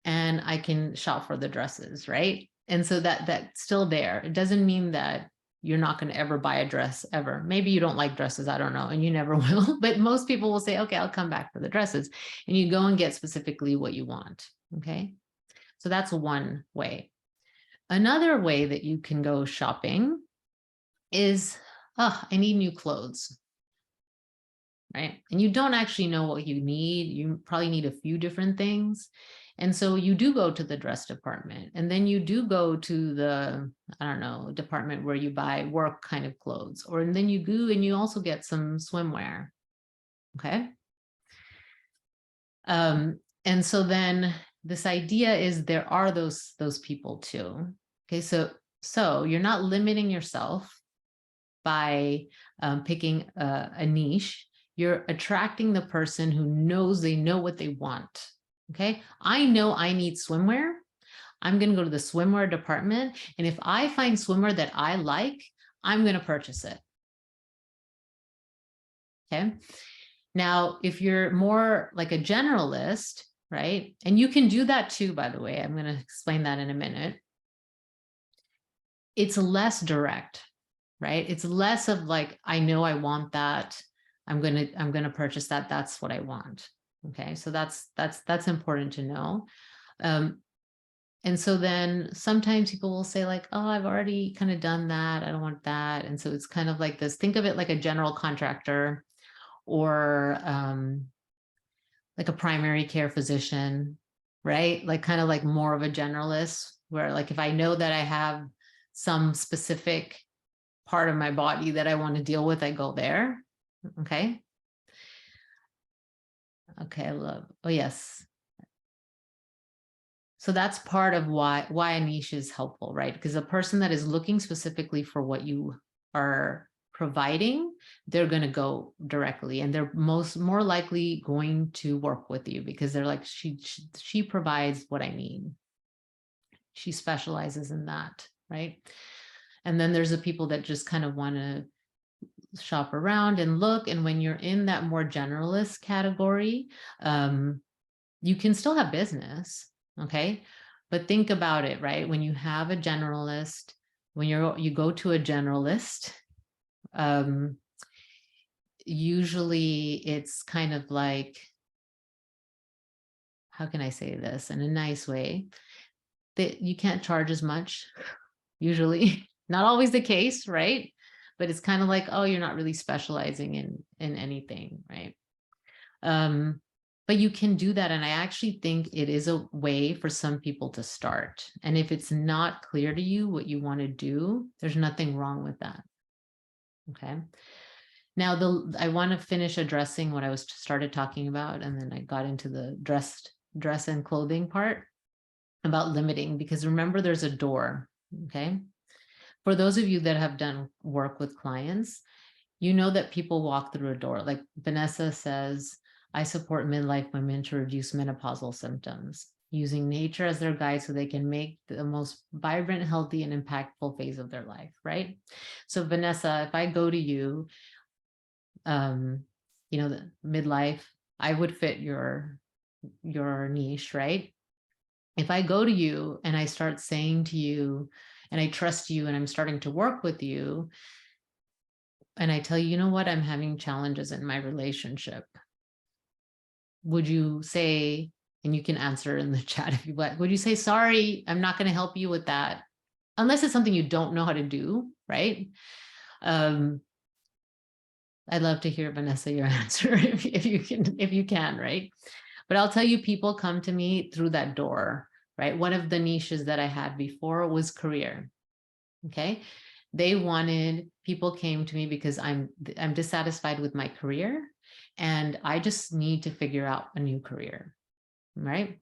and I can shop for the dresses, right? And so that's still there. It doesn't mean that you're not going to ever buy a dress ever. Maybe you don't like dresses, I don't know, and you never will. But most people will say, okay, I'll come back for the dresses. And you go and get specifically what you want. Okay. So that's one way. Another way that you can go shopping is, oh, I need new clothes. Right. And you don't actually know what you need. You probably need a few different things. And so you do go to the dress department, and then you do go to the, I don't know, department where you buy work kind of clothes, or and then you go and you also get some swimwear. Okay. And so then this idea is there are those people too. Okay. So you're not limiting yourself by picking a niche. You're attracting the person who knows they know what they want. Okay. I know I need swimwear. I'm going to go to the swimwear department. And if I find swimwear that I like, I'm going to purchase it. Okay. Now, if you're more like a generalist, right? And you can do that too, by the way, I'm going to explain that in a minute. It's less direct, right? It's less of like, I know I want that. I'm going to purchase that. That's what I want. Okay. So that's important to know. And so then sometimes people will say like, oh, I've already kind of done that. I don't want that. And so it's kind of like this, think of it like a general contractor or like a primary care physician, right? Like kind of like more of a generalist where like, if I know that I have some specific part of my body that I want to deal with, I go there. Okay. Okay. I love, oh yes. So that's part of why a niche is helpful, right? Because a person that is looking specifically for what you are providing, they're going to go directly, and they're more likely going to work with you because they're like, she provides what I need. She specializes in that, right? And then there's the people that just kind of want to shop around and look. And when you're in that more generalist category, you can still have business. Okay. But think about it, right? When you have a generalist, when you go to a generalist, usually it's kind of like, how can I say this in a nice way? That you can't charge as much, usually. Not always the case, right? But it's kind of like, oh, you're not really specializing in anything, right? But you can do that. And I actually think it is a way for some people to start. And if it's not clear to you what you want to do, there's nothing wrong with that. Okay. Now, I want to finish addressing what I was started talking about, and then I got into the dress and clothing part about limiting, because remember, there's a door. Okay. For those of you that have done work with clients, you know that people walk through a door. Like Vanessa says, I support midlife women to reduce menopausal symptoms, using nature as their guide so they can make the most vibrant, healthy, and impactful phase of their life, right? So Vanessa, if I go to you, the midlife, I would fit your niche, right? If I go to you and I start saying to you, and I trust you and I'm starting to work with you, and I tell you, you know what, I'm having challenges in my relationship. Would you say, And you can answer in the chat if you like. Would you say, sorry, I'm not going to help you with that? Unless it's something you don't know how to do, right? I'd love to hear, Vanessa, your answer if you can, right? But I'll tell you, people come to me through that door, right? One of the niches that I had before was career. Okay. People came to me because I'm dissatisfied with my career and I just need to figure out a new career, right?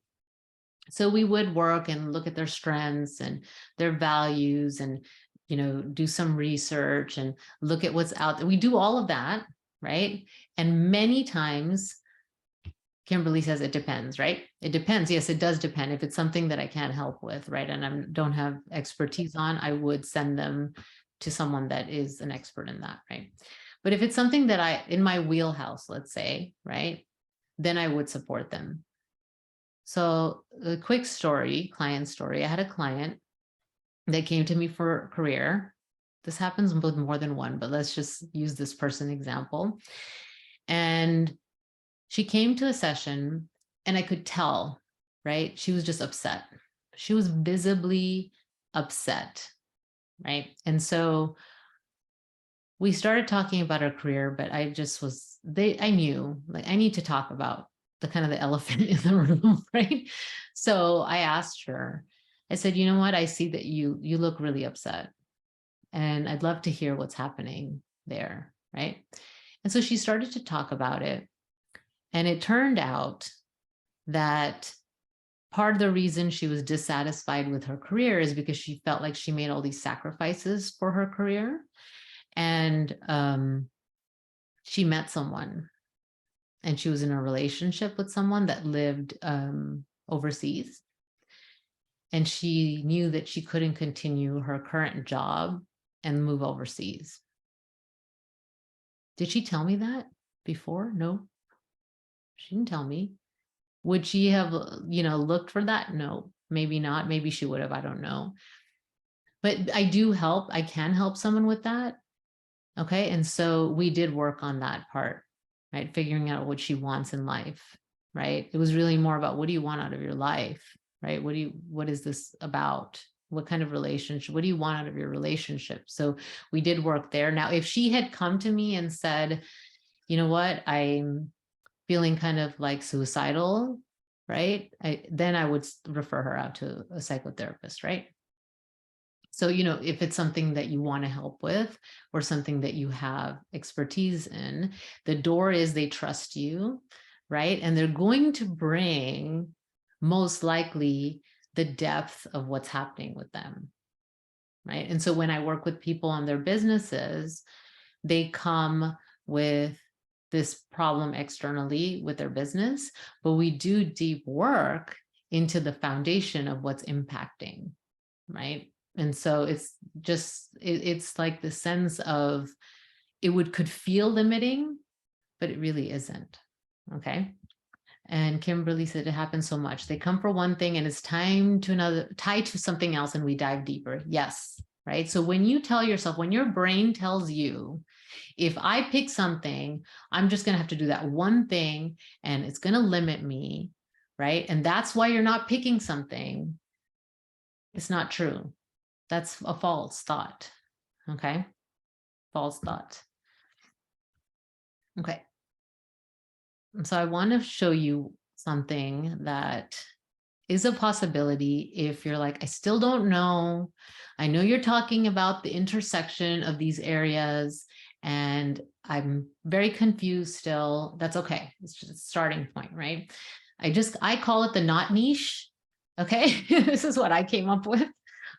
So we would work and look at their strengths and their values and, do some research and look at what's out there. We do all of that, right? And many times, Kimberly says it depends, right? It depends. Yes, it does depend. If it's something that I can't help with, right, and I don't have expertise on, I would send them to someone that is an expert in that, right? But if it's something that in my wheelhouse, let's say, right, then I would support them. So a quick story, client story. I had a client that came to me for a career. This happens with more than one, but let's just use this person example. And she came to a session and I could tell, right? She was just upset. She was visibly upset, right? And so we started talking about her career, but I knew, like, I need to talk about the elephant in the room, right? So I asked her, I said, you know what? I see that you look really upset and I'd love to hear what's happening there, right? And so she started to talk about it. And it turned out that part of the reason she was dissatisfied with her career is because she felt like she made all these sacrifices for her career. And she met someone and she was in a relationship with someone that lived overseas. And she knew that she couldn't continue her current job and move overseas. Did she tell me that before? No, she didn't tell me. Would she have, looked for that? No, maybe not. Maybe she would have. I don't know. But I can help someone with that. Okay. And so we did work on that part, right? Figuring out what she wants in life, right? It was really more about, what do you want out of your life, right? What is this about? What kind of relationship? What do you want out of your relationship? So we did work there. Now, if she had come to me and said, you know what, I'm feeling kind of like suicidal, right? Then I would refer her out to a psychotherapist, right? So, if it's something that you want to help with or something that you have expertise in, the door is they trust you, right? And they're going to bring most likely the depth of what's happening with them, right? And so when I work with people on their businesses, they come with this problem externally with their business, but we do deep work into the foundation of what's impacting, right? And so it's like the sense of could feel limiting, but it really isn't. Okay. And Kimberly said it happens so much. They come for one thing and it's tied to something else, and we dive deeper. Yes. Right. So when you tell yourself, when your brain tells you, if I pick something, I'm just going to have to do that one thing and it's going to limit me, right? And that's why you're not picking something. It's not true. That's a false thought. Okay. False thought. Okay. So I want to show you something that is a possibility if you're like, I still don't know. I know you're talking about the intersection of these areas and I'm very confused still. That's okay. It's just a starting point, right? I call it the not niche. Okay. This is what I came up with.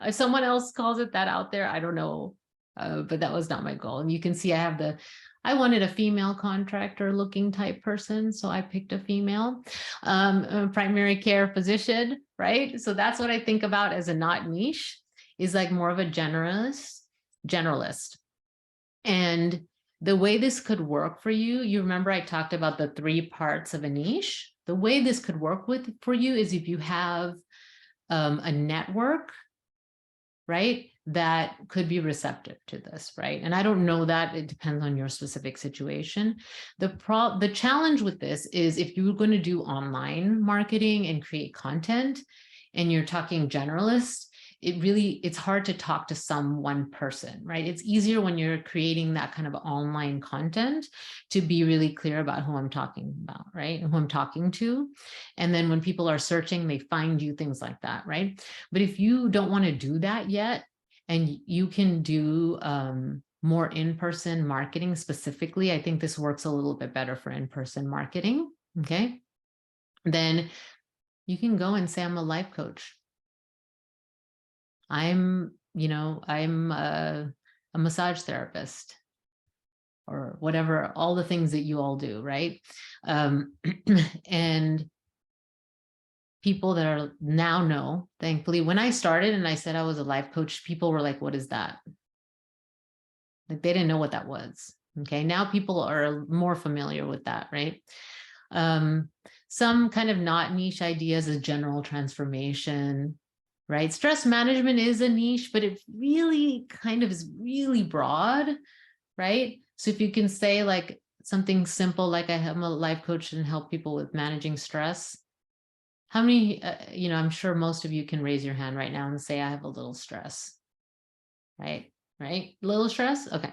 If someone else calls it that out there, I don't know. But that was not my goal. And you can see I wanted a female contractor looking type person. So I picked a female a primary care physician, right? So that's what I think about as a not niche, is like more of a generalist. And the way this could work for you, you remember I talked about the 3 parts of a niche. The way this could work for you is if you have a network, right? that could be receptive to this, right? And I don't know that, it depends on your specific situation. The challenge with this is if you're going to do online marketing and create content and you're talking generalist, it's hard to talk to one person, right? It's easier when you're creating that kind of online content to be really clear about who I'm talking about, right? And who I'm talking to. And then when people are searching, they find you, things like that, right? But if you don't want to do that yet, and you can do more in-person marketing specifically, I think this works a little bit better for in-person marketing, okay? Then you can go and say, I'm a life coach. I'm a massage therapist, or whatever, all the things that you all do, right? And people that are now know, thankfully, when I started and I said I was a life coach, people were like, what is that? Like they didn't know what that was. Okay, now people are more familiar with that, right? Some kind of not niche ideas is general transformation, right? Stress management is a niche, but it really kind of is really broad, right? So if you can say like something simple, like I'm a life coach and help people with managing stress. How many, I'm sure most of you can raise your hand right now and say, I have a little stress, right? Right? Little stress? Okay.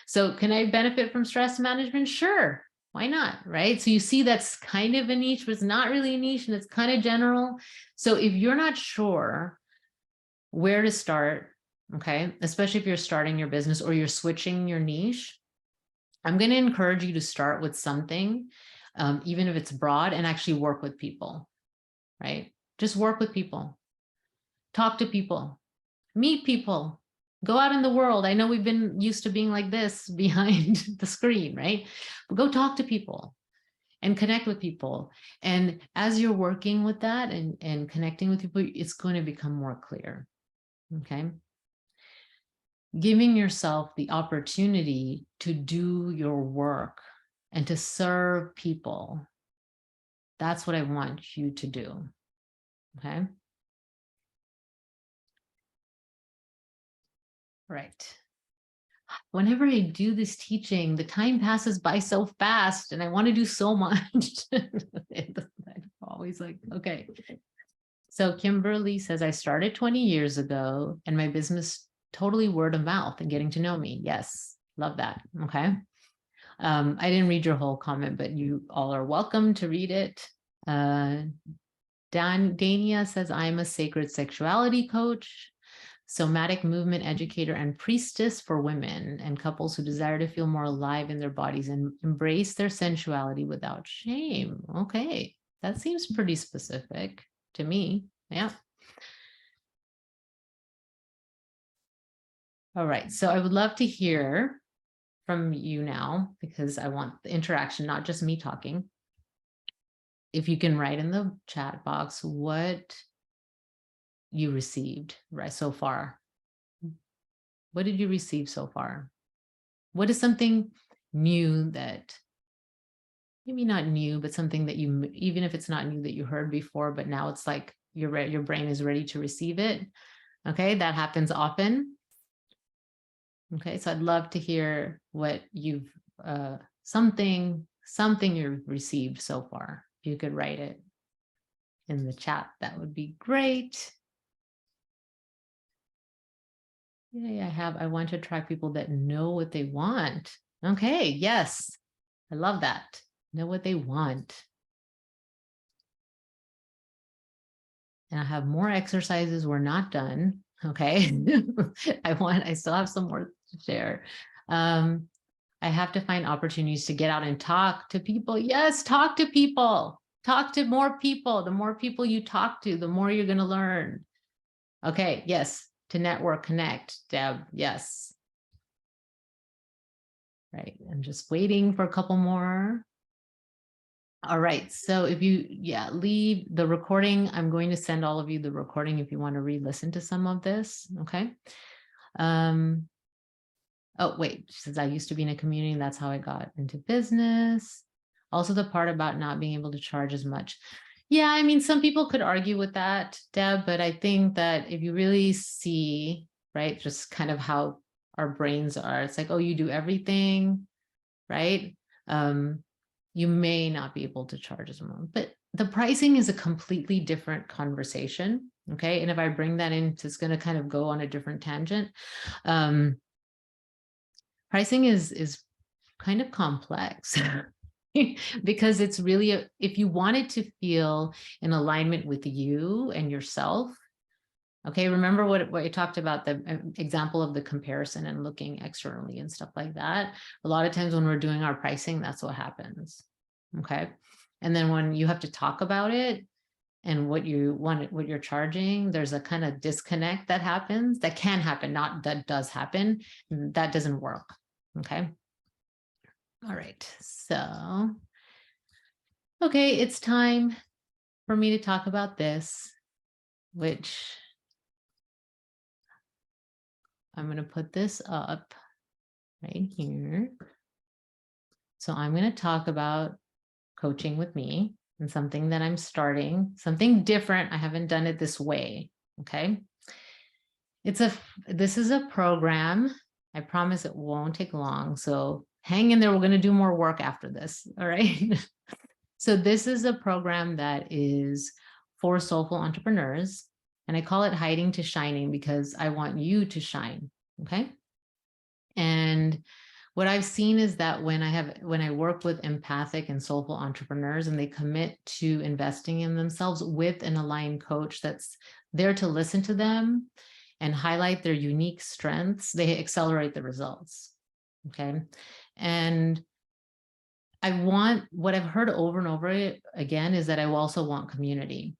So can I benefit from stress management? Sure. Why not? Right? So you see that's kind of a niche, but it's not really a niche and it's kind of general. So if you're not sure where to start, okay, especially if you're starting your business or you're switching your niche, I'm going to encourage you to start with something, even if it's broad, and actually work with people, right? Just work with people, talk to people, meet people, go out in the world. I know we've been used to being like this behind the screen, right? But go talk to people and connect with people. And as you're working with that and connecting with people, it's going to become more clear, okay? Giving yourself the opportunity to do your work and to serve people. That's what I want you to do, okay? Right. Whenever I do this teaching, the time passes by so fast and I want to do so much. I'm always like, okay. So Kimberly says, I started 20 years ago and my business totally word of mouth and getting to know me. Yes, love that. Okay. I didn't read your whole comment, but you all are welcome to read it. Dania says, I'm a sacred sexuality coach, somatic movement educator, and priestess for women and couples who desire to feel more alive in their bodies and embrace their sensuality without shame. Okay, that seems pretty specific to me. Yeah. All right, so I would love to hear from you now because I want the interaction, not just me talking. If you can write in the chat box what you received right so far. What did you receive so far? What is something new that maybe not new, but something that you, even if it's not new, that you heard before, but now it's like your brain is ready to receive it. Okay, that happens often. Okay, so I'd love to hear what you've something you've received so far. If you could write it in the chat, that would be great. Yeah, I want to attract people that know what they want. Okay, yes, I love that. Know what they want. And I have more exercises. We're not done. Okay. I still have some more to share. I have to find opportunities to get out and talk to people. Yes, talk to people. Talk to more people. The more people you talk to, the more you're going to learn. Okay, yes, to network, connect, Deb, yes. Right, I'm just waiting for a couple more. All right, so if you, leave the recording. I'm going to send all of you the recording if you want to re-listen to some of this, okay? Oh, wait, she says, I used to be in a community, and that's how I got into business. Also the part about not being able to charge as much. Yeah, I mean, some people could argue with that, Deb, but I think that if you really see, right? Just kind of how our brains are. It's like, oh, you do everything, right? You may not be able to charge as much, but the pricing is a completely different conversation. Okay. And if I bring that in, it's going to kind of go on a different tangent. Pricing is kind of complex because it's really, if you want it to feel in alignment with you and yourself. Okay, remember what I talked about, the example of the comparison and looking externally and stuff like that. A lot of times when we're doing our pricing, that's what happens. Okay. And then when you have to talk about it and what you want, what you're charging, there's a kind of disconnect that happens, that can happen, not that does happen. That doesn't work. Okay. All right. So, okay, it's time for me to talk about this, which I'm going to put this up right here. So I'm going to talk about coaching with me and something that I'm starting, something different. I haven't done it this way. Okay. This is a program. I promise it won't take long. So hang in there. We're going to do more work after this. All right. So this is a program that is for soulful entrepreneurs. And I call it Hiding to Shining because I want you to shine. Okay. And what I've seen is that when I work with empathic and soulful entrepreneurs and they commit to investing in themselves with an aligned coach that's there to listen to them and highlight their unique strengths, they accelerate the results. Okay. And what I've heard over and over again is that I also want community,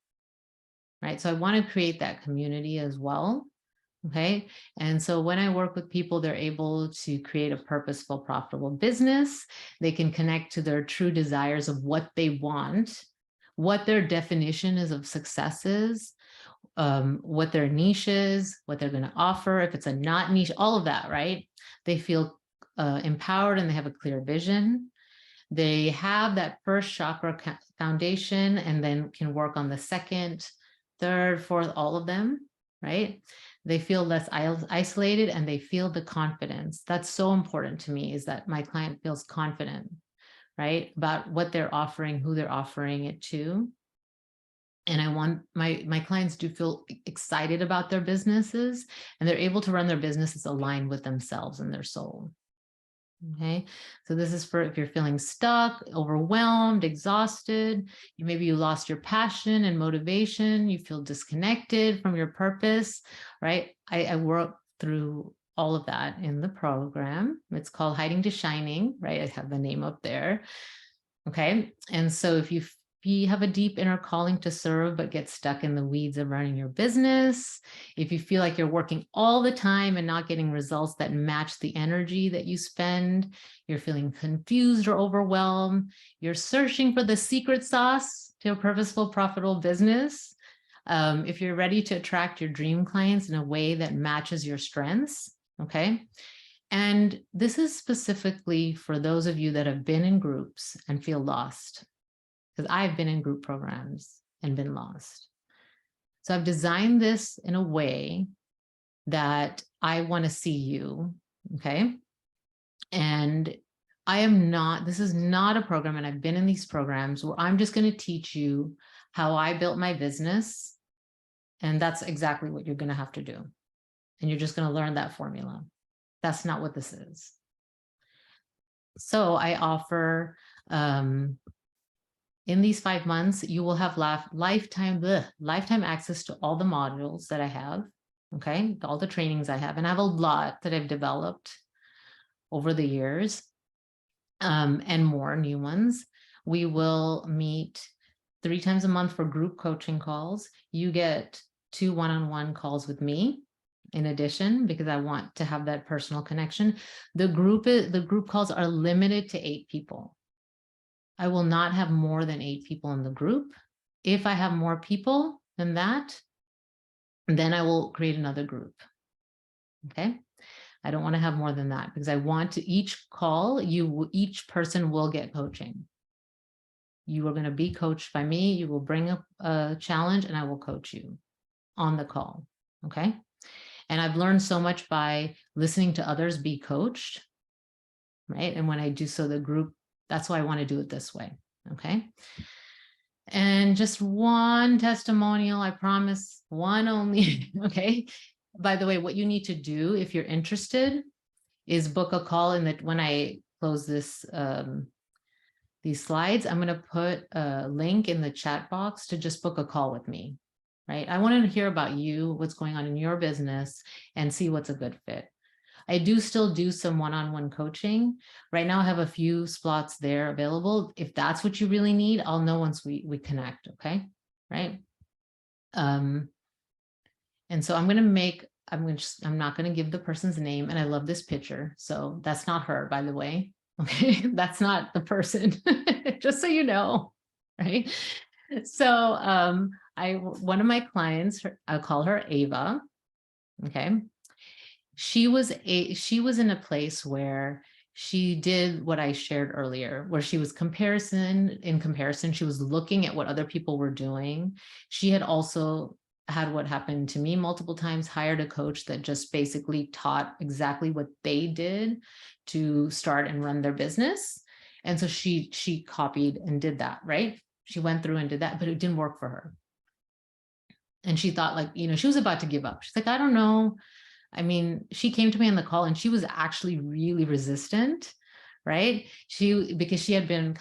right? So I want to create that community as well. Okay. And so when I work with people, they're able to create a purposeful, profitable business. They can connect to their true desires of what they want, what their definition is of success is, what their niche is, what they're going to offer, if it's a not niche, all of that, right? They feel empowered and they have a clear vision. They have that first chakra foundation and then can work on the second, third, fourth, all of them, right? They feel less isolated and they feel the confidence. That's so important to me, is that my client feels confident, right? About what they're offering, who they're offering it to. And I want my clients to feel excited about their businesses and they're able to run their businesses aligned with themselves and their soul. Okay, so this is for if you're feeling stuck, overwhelmed, exhausted, maybe you lost your passion and motivation, you feel disconnected from your purpose, right? I work through all of that in the program. It's called Hiding to Shining, right? I have the name up there. Okay, and so if you have a deep inner calling to serve, but get stuck in the weeds of running your business, if you feel like you're working all the time and not getting results that match the energy that you spend, you're feeling confused or overwhelmed, you're searching for the secret sauce to a purposeful, profitable business, if you're ready to attract your dream clients in a way that matches your strengths, okay? And this is specifically for those of you that have been in groups and feel lost, because I've been in group programs and been lost. So I've designed this in a way that I want to see you, okay? And this is not a program, and I've been in these programs where I'm just going to teach you how I built my business. And that's exactly what you're going to have to do. And you're just going to learn that formula. That's not what this is. So I offer, in these 5 months, you will have lifetime access to all the modules that I have, okay? All the trainings I have, and I have a lot that I've developed over the years, and more new ones. We will meet 3 times a month for group coaching calls. You get 2 one-on-one calls with me in addition, because I want to have that personal connection. The group calls are limited to 8 people. I will not have more than 8 people in the group. If I have more people than that, then I will create another group. Okay. I don't want to have more than that because I want to each each person will get coaching. You are going to be coached by me. You will bring up a challenge and I will coach you on the call. Okay. And I've learned so much by listening to others be coached, right? And when I do so, the group, that's why I want to do it this way, okay? And just one testimonial, I promise, one only, okay? By the way, what you need to do if you're interested is book a call. In that when I close this, these slides, I'm going to put a link in the chat box to just book a call with me, right? I want to hear about you, what's going on in your business, and see what's a good fit. I do still do some one-on-one coaching. Right now I have a few slots there available. If that's what you really need, I'll know once we connect, okay? Right? And so I'm not going to give the person's name, and I love this picture. So that's not her, by the way. Okay, that's not the person, just so you know, right? So one of my clients, I'll call her Ava, okay? She was in a place where she did what I shared earlier, where she was in comparison, she was looking at what other people were doing. She had also had what happened to me multiple times, hired a coach that just basically taught exactly what they did to start and run their business. And so she copied and did that, right? She went through and did that, but it didn't work for her. And she thought, like, she was about to give up. She's like, I don't know. I mean, she came to me on the call and she was actually really resistant, right? Because she had been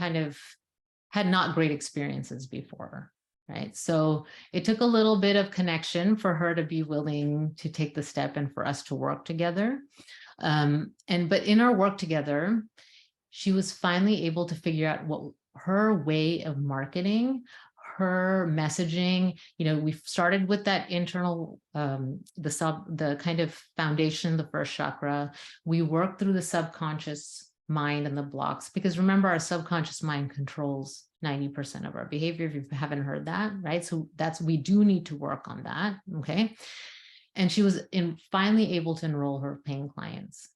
had not great experiences before, right? So it took a little bit of connection for her to be willing to take the step and for us to work together. But in our work together, she was finally able to figure out what her way of marketing, her messaging, we started with that internal, the kind of foundation, the first chakra. We worked through the subconscious mind and the blocks, because remember, our subconscious mind controls 90% of our behavior, if you haven't heard that, right? So we do need to work on that, okay? And she was finally able to enroll her paying clients.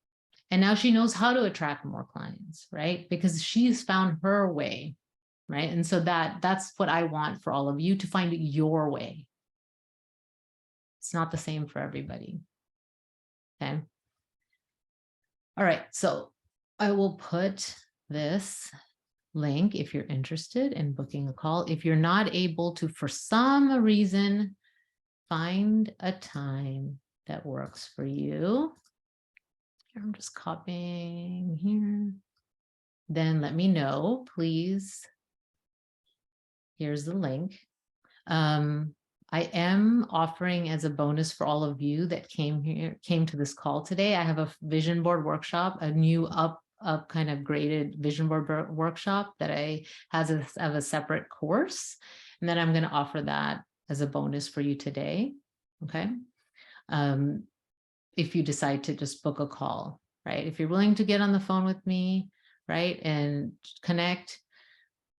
And now she knows how to attract more clients, right? Because she's found her way, right? And so that's what I want for all of you, to find your way. It's not the same for everybody, okay? All right, so I will put this link if you're interested in booking a call. If you're not able to, for some reason, find a time that works for you. I'm just copying here. Then let me know, please. Here's the link. I am offering as a bonus for all of you that came to this call today. I have a vision board workshop, a new up kind of graded vision board workshop that I have a separate course. And then I'm going to offer that as a bonus for you today. Okay. If you decide to just book a call, right? If you're willing to get on the phone with me, right, and connect,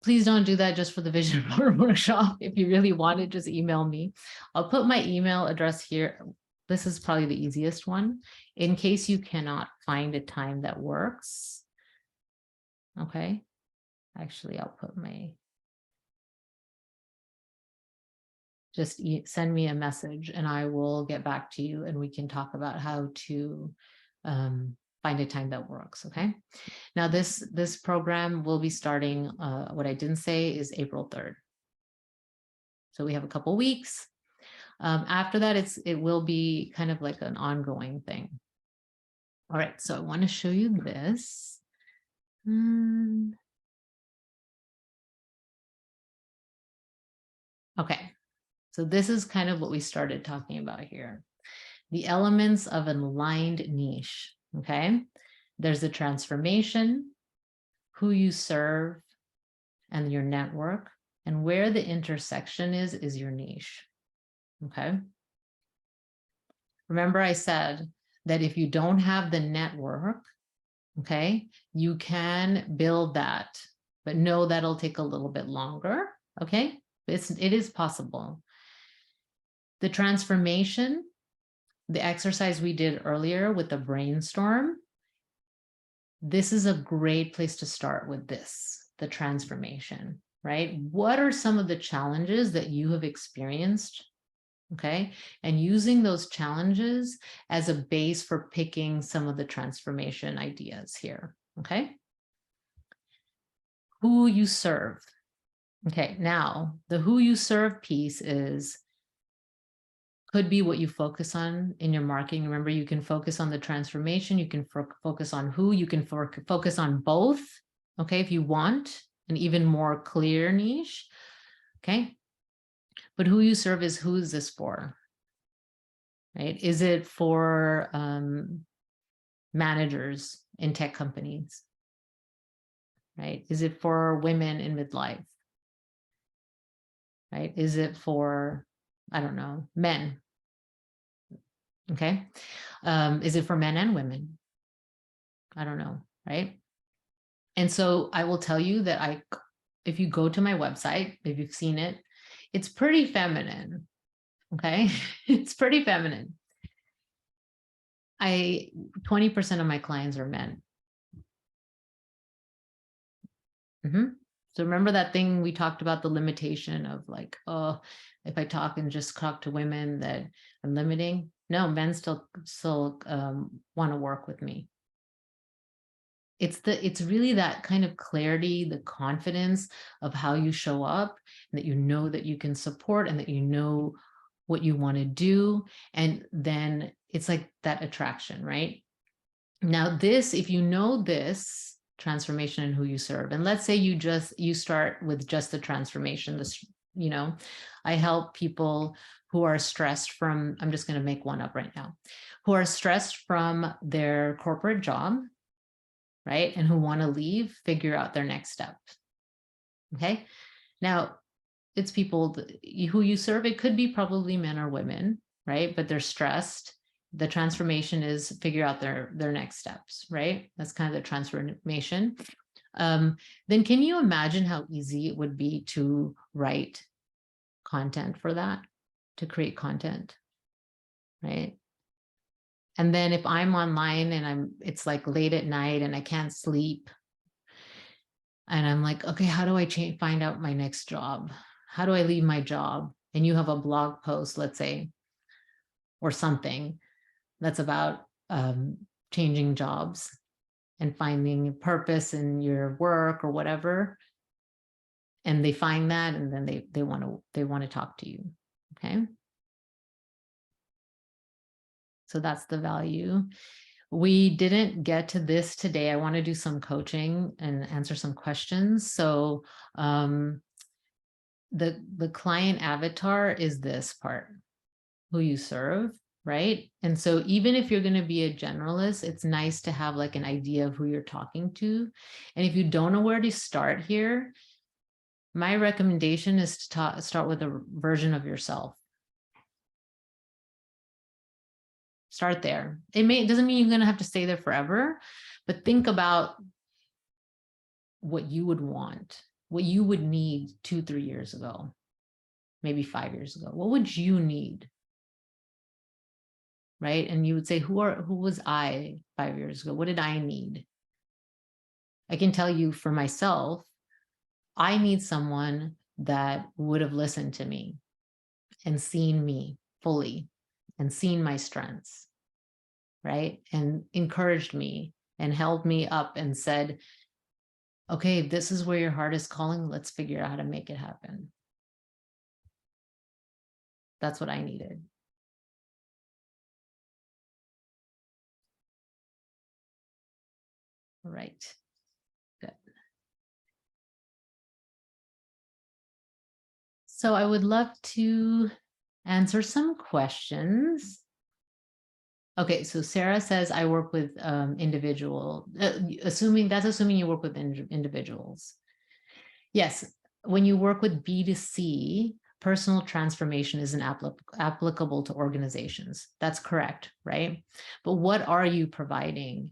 please don't do that just for the vision board workshop. If you really want it, just email me. I'll put my email address here. This is probably the easiest one in case you cannot find a time that works. Okay. Actually, I'll put just send me a message and I will get back to you and we can talk about how to find a time that works. Okay. Now this program will be starting, what I didn't say is April 3rd. So we have a couple weeks. After that, it will be kind of like an ongoing thing. All right. So I want to show you this. Okay. So this is kind of what we started talking about here. The elements of an aligned niche. Okay. There's the transformation, who you serve, and your network, and where the intersection is your niche. Okay. Remember I said that if you don't have the network, okay, you can build that, but know that'll take a little bit longer. Okay. It is possible. The transformation, the exercise we did earlier with the brainstorm, this is a great place to start with this, the transformation, right? What are some of the challenges that you have experienced Okay. And using those challenges as a base for picking some of the transformation ideas here. Okay. Who you serve. Okay. Now, the who you serve piece could be what you focus on in your marketing. Remember, you can focus on the transformation, you can focus on who, you can focus on both, okay, if you want an even more clear niche, okay? But who you serve is, who is this for, right? Is it for managers in tech companies, right? Is it for women in midlife, right? Is it for, I don't know, men? Okay. Is it for men and women? I don't know, right? And so I will tell you that if you go to my website, if you've seen it, it's pretty feminine. Okay. It's pretty feminine. 20% of my clients are men. So remember that thing we talked about, the limitation of like, oh, if I talk and just talk to women that I'm limiting. No, men still want to work with me. It's really that kind of clarity, the confidence of how you show up, and that you know that you can support, and that you know what you want to do. And then it's like that attraction, right? Now this, if you know this transformation and who you serve, and let's say you start with just the transformation, this, I help people who are stressed from, I'm just going to make one up right now, who are stressed from their corporate job, right? And who want to leave, figure out their next step. Okay. Now it's people who you serve. It could be probably men or women, right? But they're stressed. The transformation is figure out their next steps, right? That's kind of the transformation. Then can you imagine how easy it would be to write content for that, to create content, right? And then if I'm online and it's like late at night and I can't sleep, and I'm like, okay, how do I find out my next job? How do I leave my job? And you have a blog post, let's say, or something that's about changing jobs and finding purpose in your work or whatever. And they find that, and then they want to talk to you. Okay. So that's the value. We didn't get to this today. I want to do some coaching and answer some questions. So the client avatar is this part, who you serve, right? And so even if you're going to be a generalist, it's nice to have like an idea of who you're talking to. And if you don't know where to start here, my recommendation is to start with a version of yourself. Start there. It doesn't mean you're going to have to stay there forever, but think about what you would want, what you would need 2-3 years ago, maybe 5 years ago. What would you need? Right? And you would say, who was I 5 years ago? What did I need? I can tell you for myself, I need someone that would have listened to me and seen me fully and seen my strengths, right? And encouraged me and held me up and said, okay, this is where your heart is calling. Let's figure out how to make it happen. That's what I needed. Right. Good. So I would love to answer some questions. Okay, so Sarah says, I work with assuming you work with individuals. Yes, when you work with B2C, personal transformation isn't applicable to organizations. That's correct, right? But what are you providing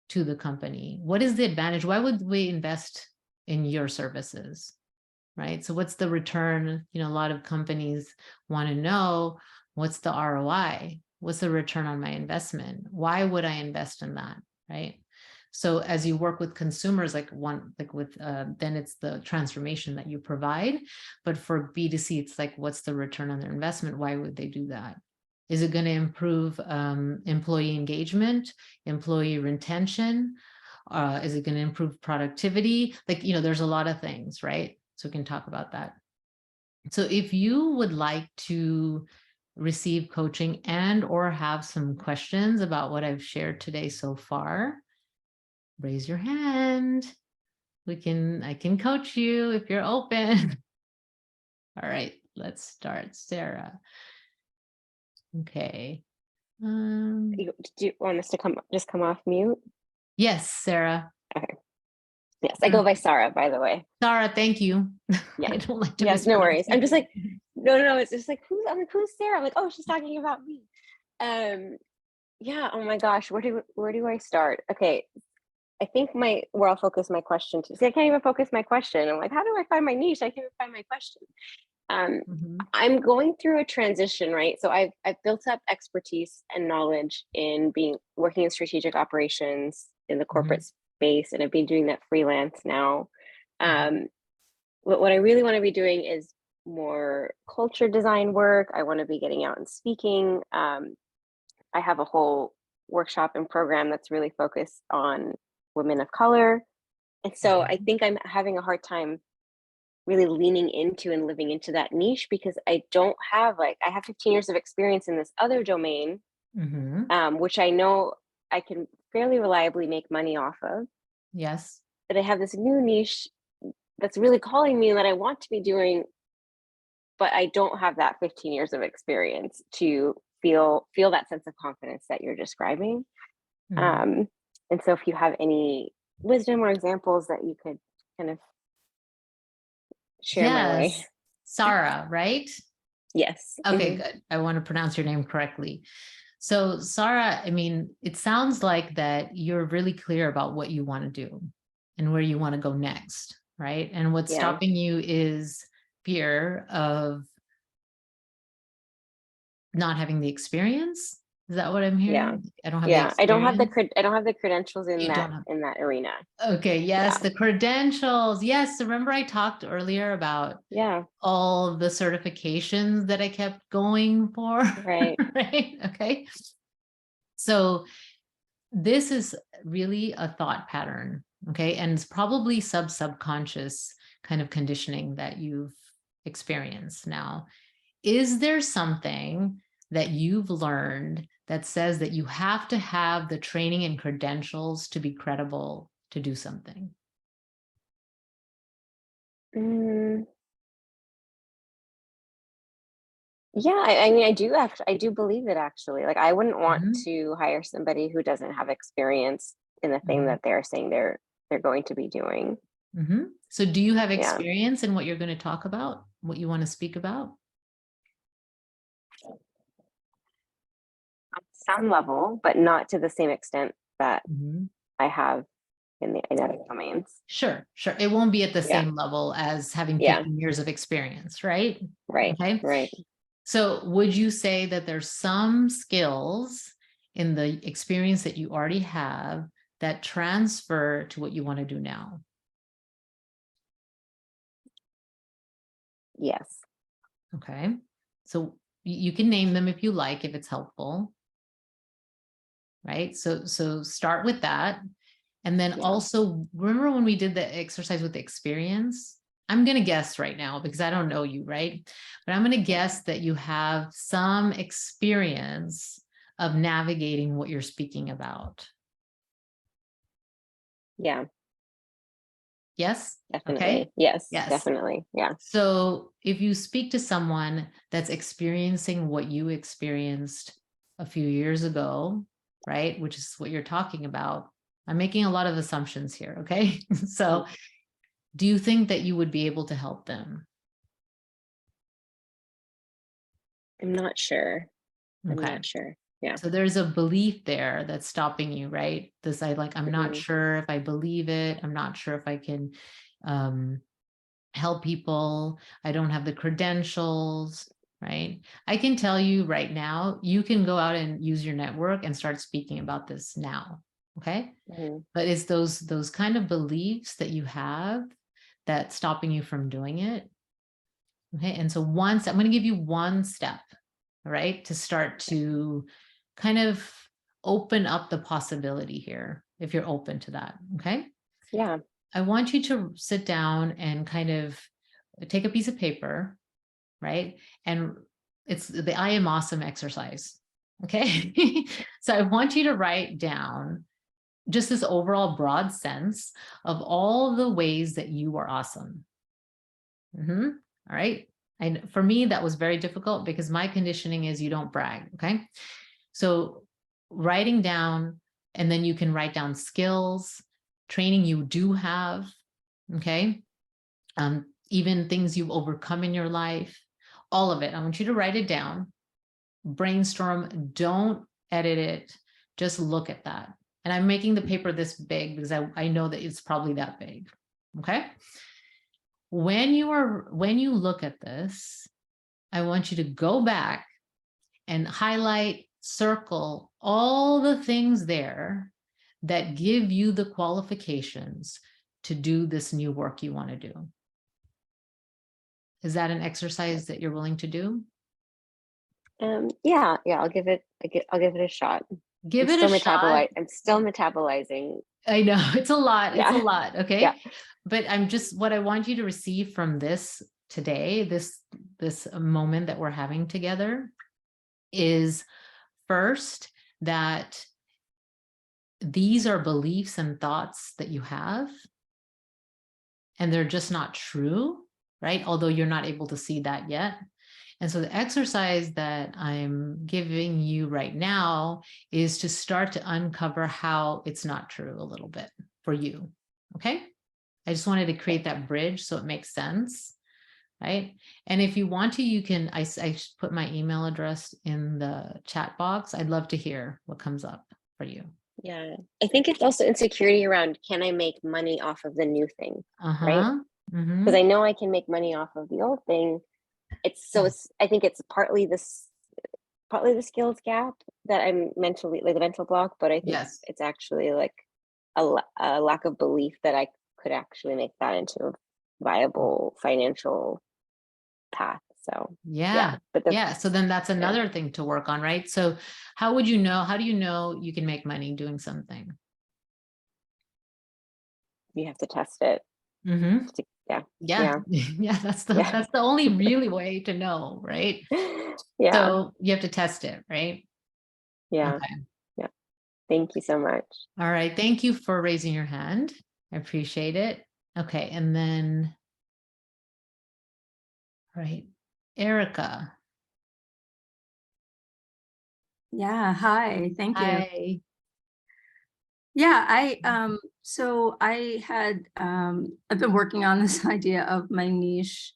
to the company? What is the advantage? Why would we invest in your services, right? So what's the return? A lot of companies want to know, what's the ROI? What's the return on my investment? Why would I invest in that, right? So as you work with consumers, then it's the transformation that you provide. But for B2C, it's like, what's the return on their investment? Why would they do that? Is it going to improve employee engagement, employee retention? Is it going to improve productivity? Like, there's a lot of things, right? So we can talk about that. So if you would like to receive coaching and or have some questions about what I've shared today so far, raise your hand. I can coach you if you're open. All right, let's start. Sarah. Okay. Do you want us to come off mute? Yes, Sarah. Okay. Yes, I go by Sarah, by the way. Sarah, thank you. Yeah. I don't like to Yes, no worries. I'm just like, no, it's just like, who's Sarah? I'm like, oh, she's talking about me. Yeah, oh my gosh, where do I start? Okay. I think where I'll focus my question to. See, I can't even focus my question. I'm like, how do I find my niche? I can't even find my question. I'm going through a transition, right? So I've built up expertise and knowledge in working in strategic operations in the corporate space, and I've been doing that freelance now. What I really want to be doing is more culture design work. I want to be getting out and speaking. I have a whole workshop and program that's really focused on women of color. And so I think I'm having a hard time really leaning into and living into that niche, because I have 15 years of experience in this other domain, which I know I can fairly reliably make money off of. Yes. But I have this new niche that's really calling me that I want to be doing, but I don't have that 15 years of experience to feel that sense of confidence that you're describing. And so if you have any wisdom or examples that you could kind of share my way. Sarah, right? Yes. Okay, good. I want to pronounce your name correctly. So Sarah, I mean, it sounds like that you're really clear about what you want to do and where you want to go next, right? And what's stopping you is fear of not having the experience. Is that what I'm hearing? I don't have the experience. I don't have the credentials in that arena. Okay, yes, the credentials. Yes, remember I talked earlier about all of the certifications that I kept going for? Right. Right. Okay. So this is really a thought pattern, okay? And it's probably subconscious kind of conditioning that you've experienced now. Is there something that you've learned that says that you have to have the training and credentials to be credible to do something? Yeah, I mean, I do believe it, actually. Like, I wouldn't want to hire somebody who doesn't have experience in the thing that they're saying they're going to be doing. So do you have experience in what you're going to talk about, what you want to speak about? On some level, but not to the same extent that I have in other domains. Sure. It won't be at the same level as having 15 years of experience, right? Right. Okay. Right. So would you say that there's some skills in the experience that you already have that transfer to what you want to do now? Yes. Okay. So you can name them if you like, if it's helpful. Right. So start with that. And then also remember when we did the exercise with the experience? I'm going to guess right now because I don't know you, right? But I'm going to guess that you have some experience of navigating what you're speaking about. Yeah. Yes? Definitely. Okay. Yes, definitely. Yeah. So if you speak to someone that's experiencing what you experienced a few years ago, right, which is what you're talking about, I'm making a lot of assumptions here, okay? So do you think that you would be able to help them? I'm not sure. Okay. I'm not sure. Yeah. So there's a belief there that's stopping you, right? I'm not sure if I believe it. I'm not sure if I can help people. I don't have the credentials, right? I can tell you right now, you can go out and use your network and start speaking about this now, Okay. Mhm. But it's those kind of beliefs that you have that's stopping you from doing it. Okay. And so I'm going to give you one step, right, to start to kind of open up the possibility here, if you're open to that. Okay. Yeah. I want you to sit down and kind of take a piece of paper, right? And it's the I am awesome exercise. Okay. So I want you to write down just this overall broad sense of all the ways that you are awesome. All right. And for me, that was very difficult because my conditioning is you don't brag. Okay. So writing down, and then you can write down skills, training you do have. Okay. Even things you've overcome in your life, all of it. I want you to write it down, brainstorm, don't edit it, just look at that. And I'm making the paper this big because I know that it's probably that big. Okay. When you look at this, I want you to go back and highlight, circle all the things there that give you the qualifications to do this new work you want to do. Is that an exercise that you're willing to do? Yeah, I'll give it a shot. Give it a shot. I'm still metabolizing. I know it's a lot. It's a Yeah. lot. Yeah. Okay. But what I want you to receive from this today, this moment that we're having together, is first that these are beliefs and thoughts that you have, and they're just not true, right? Although you're not able to see that yet. And so the exercise that I'm giving you right now is to start to uncover how it's not true a little bit for you. Okay. I just wanted to create that bridge so it makes sense. Right. And if you want to, you can, I put my email address in the chat box. I'd love to hear what comes up for you. Yeah. I think it's also insecurity around, can I make money off of the new thing? Right. Because I know I can make money off of the old thing. I think it's partly the skills gap that I'm mentally, like the mental block, but I think it's actually like a lack of belief that I could actually make that into a viable financial path. So so then that's another thing to work on, right? So how do you know you can make money doing something? You have to test it. Yeah, that's the only really way to know, right? Yeah. So you have to test it, right? Yeah. Okay. Yeah. Thank you so much. All right. Thank you for raising your hand. I appreciate it. Okay. And then, right, Erica. Yeah. Hi. Thank you. Hi. Yeah. So I had, I've been working on this idea of my niche.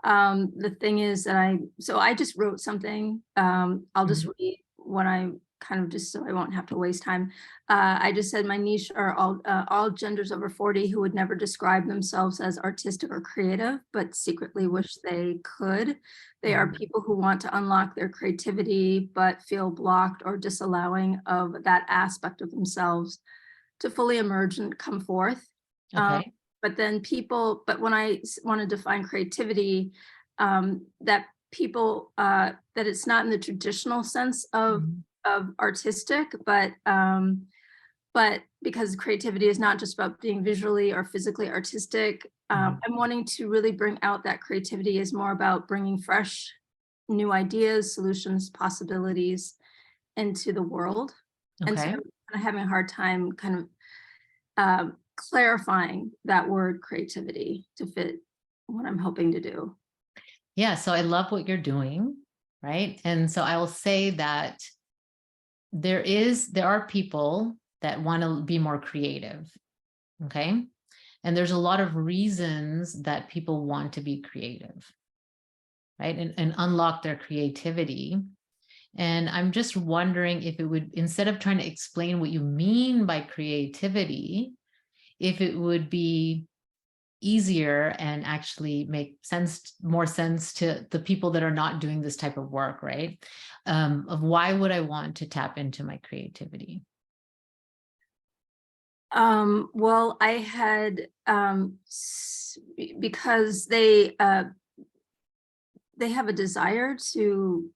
The thing is that I just wrote something. I'll just read what I kind of, just so I won't have to waste time. I just said my niche are all genders over 40 who would never describe themselves as artistic or creative, but secretly wish they could. They are people who want to unlock their creativity, but feel blocked or disallowing of that aspect of themselves to fully emerge and come forth. Okay. But when I want to define creativity, that it's not in the traditional sense of artistic, but because creativity is not just about being visually or physically artistic, I'm wanting to really bring out that creativity is more about bringing fresh, new ideas, solutions, possibilities into the world. And so I'm kind of having a hard time kind of clarifying that word creativity to fit what I'm hoping to do. Yeah. So I love what you're doing. Right. And so I will say that there are people that want to be more creative. Okay. And there's a lot of reasons that people want to be creative. Right. And unlock their creativity. And I'm just wondering if it would, instead of trying to explain what you mean by creativity, if it would be easier and actually make more sense to the people that are not doing this type of work, right? Of why would I want to tap into my creativity? Well, I had, because they have a desire to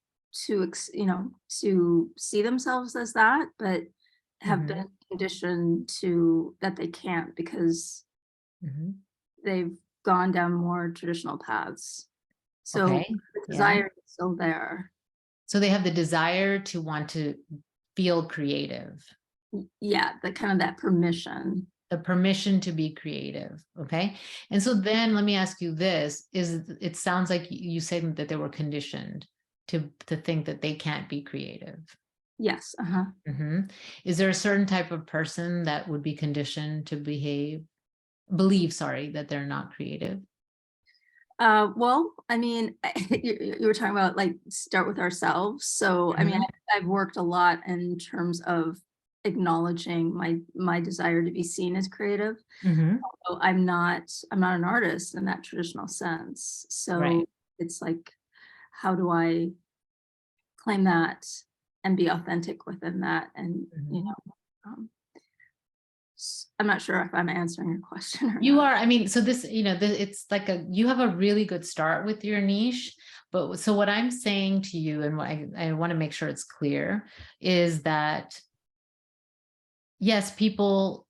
to see themselves as that, but have been conditioned to that they can't because Mhm. they've gone down more traditional paths. So Okay. the Yeah. desire is still there. So they have the desire to want to feel creative, Yeah, the kind of that permission. the permission to be creative. Okay. And so then let me ask you this, it sounds like you said that they were conditioned to think that they can't be creative. Yes. Mhm. Is there a certain type of person that would be conditioned to believe, sorry, that they're not creative? Well, I mean, you were talking about like start with ourselves. So, I mean, Mhm. I've worked a lot in terms of acknowledging my desire to be seen as creative. Mhm. So I'm not an artist in that traditional sense. So Right. it's like, how do I claim that and be authentic within that? And Mhm. um, I'm not sure if I'm answering your question or You not. are, I mean, so this, it's like you have a really good start with your niche, but so what I'm saying to you, and what I want to make sure it's clear, is that yes, people,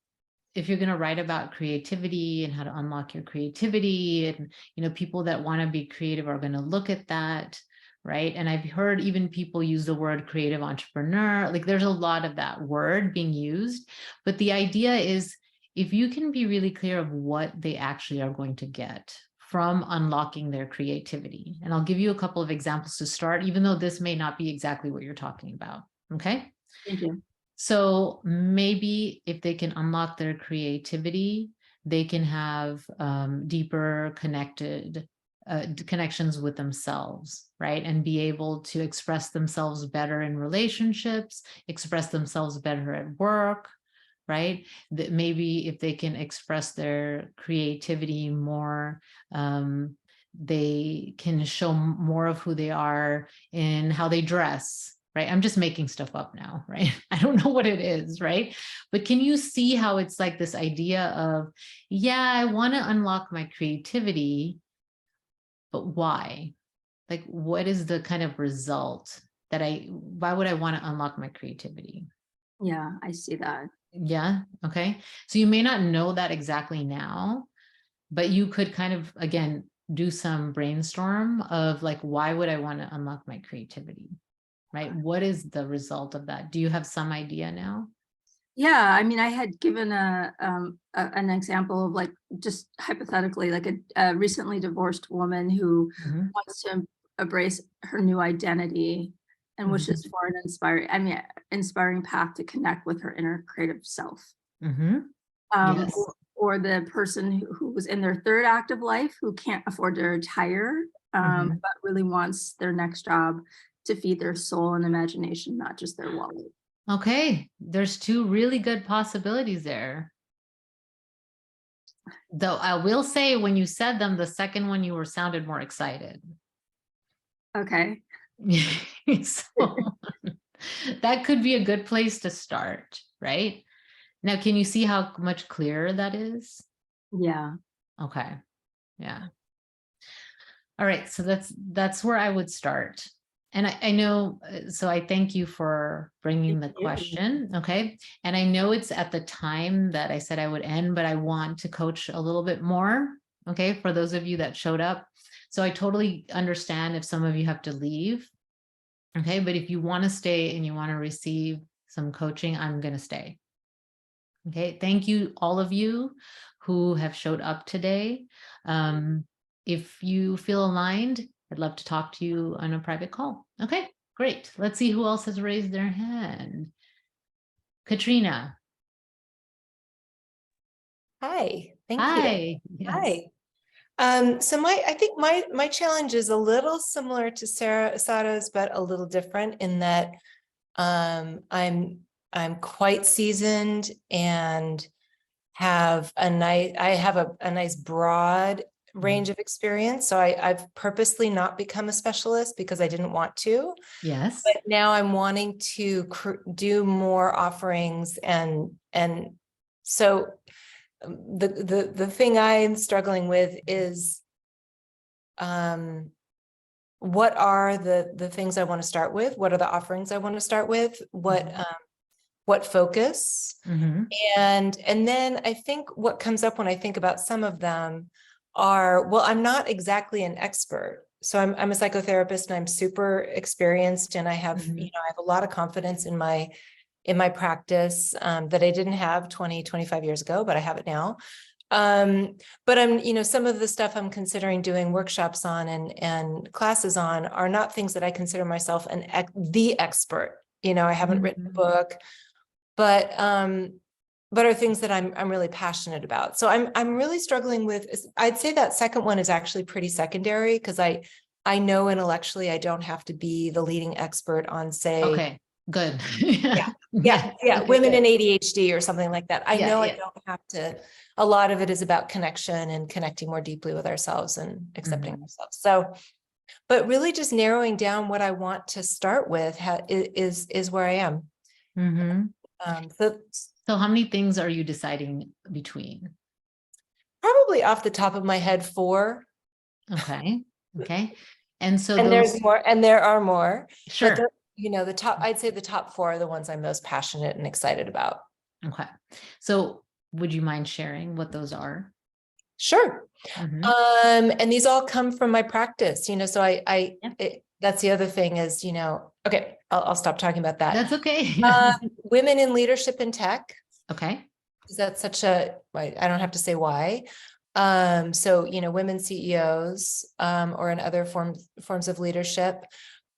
if you're going to write about creativity and how to unlock your creativity, and people that want to be creative are going to look at that, right? And I've heard even people use the word creative entrepreneur. Like there's a lot of that word being used, but the idea is if you can be really clear of what they actually are going to get from unlocking their creativity. And I'll give you a couple of examples to start, even though this may not be exactly what you're talking about. Okay. Thank you. So maybe if they can unlock their creativity, they can have deeper connections with themselves, right? And be able to express themselves better in relationships, express themselves better at work, right? That maybe if they can express their creativity more, they can show more of who they are in how they dress, right? I'm just making stuff up now, right? I don't know what it is, right? But can you see how it's like this idea of, yeah, I want to unlock my creativity, but why? Like, what is the kind of result why would I want to unlock my creativity? Yeah, I see that. Yeah. Okay. So you may not know that exactly now, but you could kind of, again, do some brainstorm of like, why would I want to unlock my creativity? Right? What is the result of that? Do you have some idea now? Yeah, I mean, I had given an example of like just hypothetically, like a recently divorced woman who Mhm, wants to embrace her new identity and mhm, wishes for an inspiring path to connect with her inner creative self. mhm. Um, Yes. or the person who was in their third act of life who can't afford to retire, Mhm. but really wants their next job to feed their soul and imagination, not just their wallet. Okay. There's two really good possibilities there. Though I will say when you said them, the second one you were sounded more excited. Okay. So that could be a good place to start, right? Now, can you see how much clearer that is? Yeah. Okay. Yeah. All right. So that's where I would start. And I know, so I thank you for bringing Thank the you. question. Okay. And I know it's at the time that I said I would end, but I want to coach a little bit more. Okay. For those of you that showed up. So I totally understand if some of you have to leave. Okay. But if you want to stay and you want to receive some coaching, I'm going to stay. Okay. Thank you, all of you who have showed up today. If you feel aligned, I'd love to talk to you on a private call. Okay, great. Let's see who else has raised their hand. Katrina. Hi, thank you. Hi. Yes. Hi. So I think my challenge is a little similar to Sarah Asato's, but a little different in that I'm quite seasoned and have a nice broad range of experience. So I've purposely not become a specialist because I didn't want to. Yes. But now I'm wanting to do more offerings and So the thing I'm struggling with is, what are the things I want to start with? What are the offerings I want to start with? What focus? Mhm. And then I think what comes up when I think about some of them are, well, I'm not exactly an expert. So I'm a psychotherapist and I'm super experienced, and I have, Mhm. I have a lot of confidence in my practice, that I didn't have 20, 25 years ago, but I have it now. But I'm, some of the stuff I'm considering doing workshops on and classes on are not things that I consider myself the expert. I haven't written a Mhm. book, but are things that I'm really passionate about. So I'm really struggling with, I'd say that second one is actually pretty secondary, because I know intellectually I don't have to be the leading expert on, say, Okay, good. yeah, Okay, women good. in ADHD or something like that. I Yeah, know I yeah. don't have to. A lot of it is about connection and connecting more deeply with ourselves and accepting Mhm. ourselves. So, but really just narrowing down what I want to start with is where I am. Mhm. So So how many things are you deciding between? probably off the top of my head, 4. Okay, okay. And so And those, there's more, and there are more, but sure. the top, I'd say the top 4 are the ones I'm most passionate and excited about. Okay. So would you mind sharing what those are? Sure. Mhm. And these all come from my practice, so Yeah. that's the other thing is, okay, I'll stop talking about that. That's okay. Women in leadership in tech. Okay. Is that I don't have to say why. So, women CEOs, or in other forms of leadership,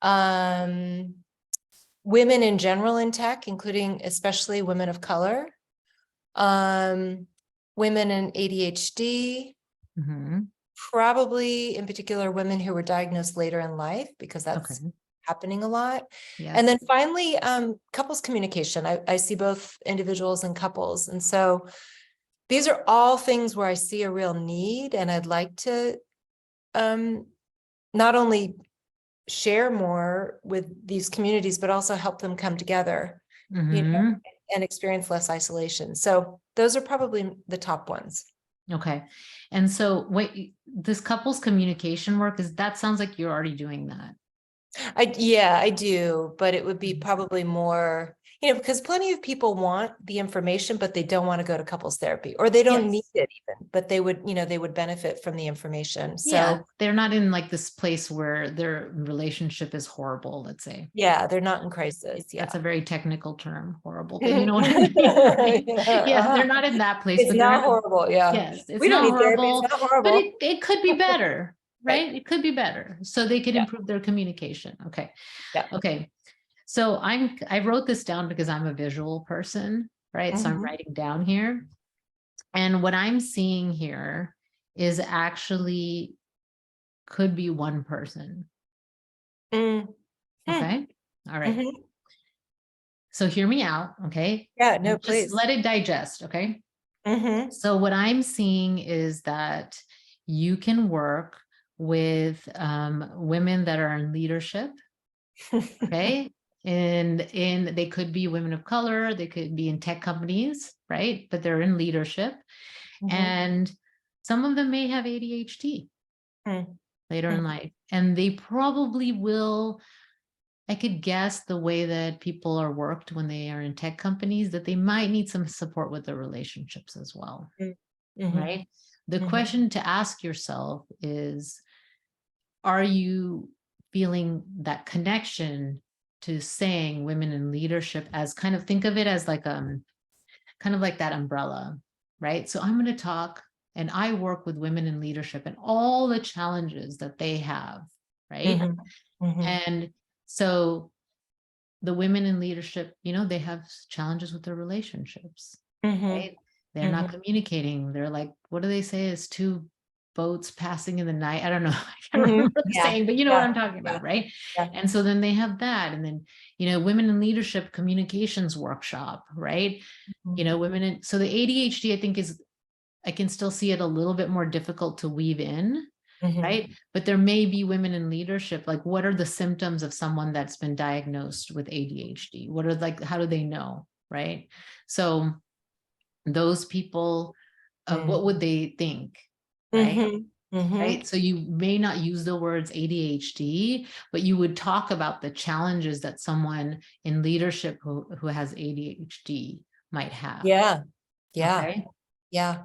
women in general in tech, including especially women of color, women in ADHD, Mhm. probably in particular women who were diagnosed later in life, because that's Okay. happening a lot. Yes. And then finally, couples communication. I see both individuals and couples. And so these are all things where I see a real need, and I'd like to not only share more with these communities, but also help them come together, Mhm. and experience less isolation. So those are probably the top ones. Okay. And so wait, this couples communication work, that sounds like you're already doing that. Yeah, I do, but it would be Mhm. probably more, because plenty of people want the information, but they don't want to go to couples therapy, or they don't need Yes. it even, but they would benefit from the information. Yeah, So they're not in like this place where their relationship is horrible, let's say. yeah, they're not in crisis. That's Yeah. a very technical term, horrible, but you know what I mean, right? Yeah, Yes, uh-huh. they're not in that place, It's but they're not in, horrible. Yeah. yes, it's We don't not need therapy. It's horrible, not but horrible. it could be better, Right. right? It could be better. So they could Yeah. improve their communication. Okay. Yeah. Okay. So I wrote this down because I'm a visual person, right? So I'm Mhm. writing down here. And what I'm seeing here is actually could be one person. Mm. Okay. All right. Mhm. So hear me out. Okay. Yeah, no, And just please. let it digest. Okay. Mhm. So what I'm seeing is that you can work with women that are in leadership. Okay. And they could be women of color, they could be in tech companies, right? But they're in leadership. Mhm. And some of them may have ADHD Mm. later in life. And they probably will, I could guess the way that people are worked when they are in tech companies, that they might need some support with their relationships as well, Mhm. right? The Mhm. question to ask yourself is, are you feeling that connection to saying women in leadership, as kind of think of it as like kind of like that umbrella, right? So I'm going to talk and I work with women in leadership and all the challenges that they have, right? Mhm. Mhm. And so the women in leadership, they have challenges with their relationships, Mhm. right? They're not communicating. They're like, what do they say? It's two boats passing in the night. I don't know. I can't Mhm. remember the Yeah. saying, but you know what Yeah. I'm talking Yeah. about, right? Yeah. And so then they have that. And then, women in leadership communications workshop, right? Mhm. Women in, so the ADHD, I think I can still see it a little bit more difficult to weave in, Mhm. right? But there may be women in leadership, like what are the symptoms of someone that's been diagnosed with ADHD? What are how do they know, right? So those people, what would they think, right? Mm-hmm. Mm-hmm. Right. So you may not use the words ADHD, but you would talk about the challenges that someone in leadership who has ADHD might have. Yeah. Yeah. Okay. Yeah.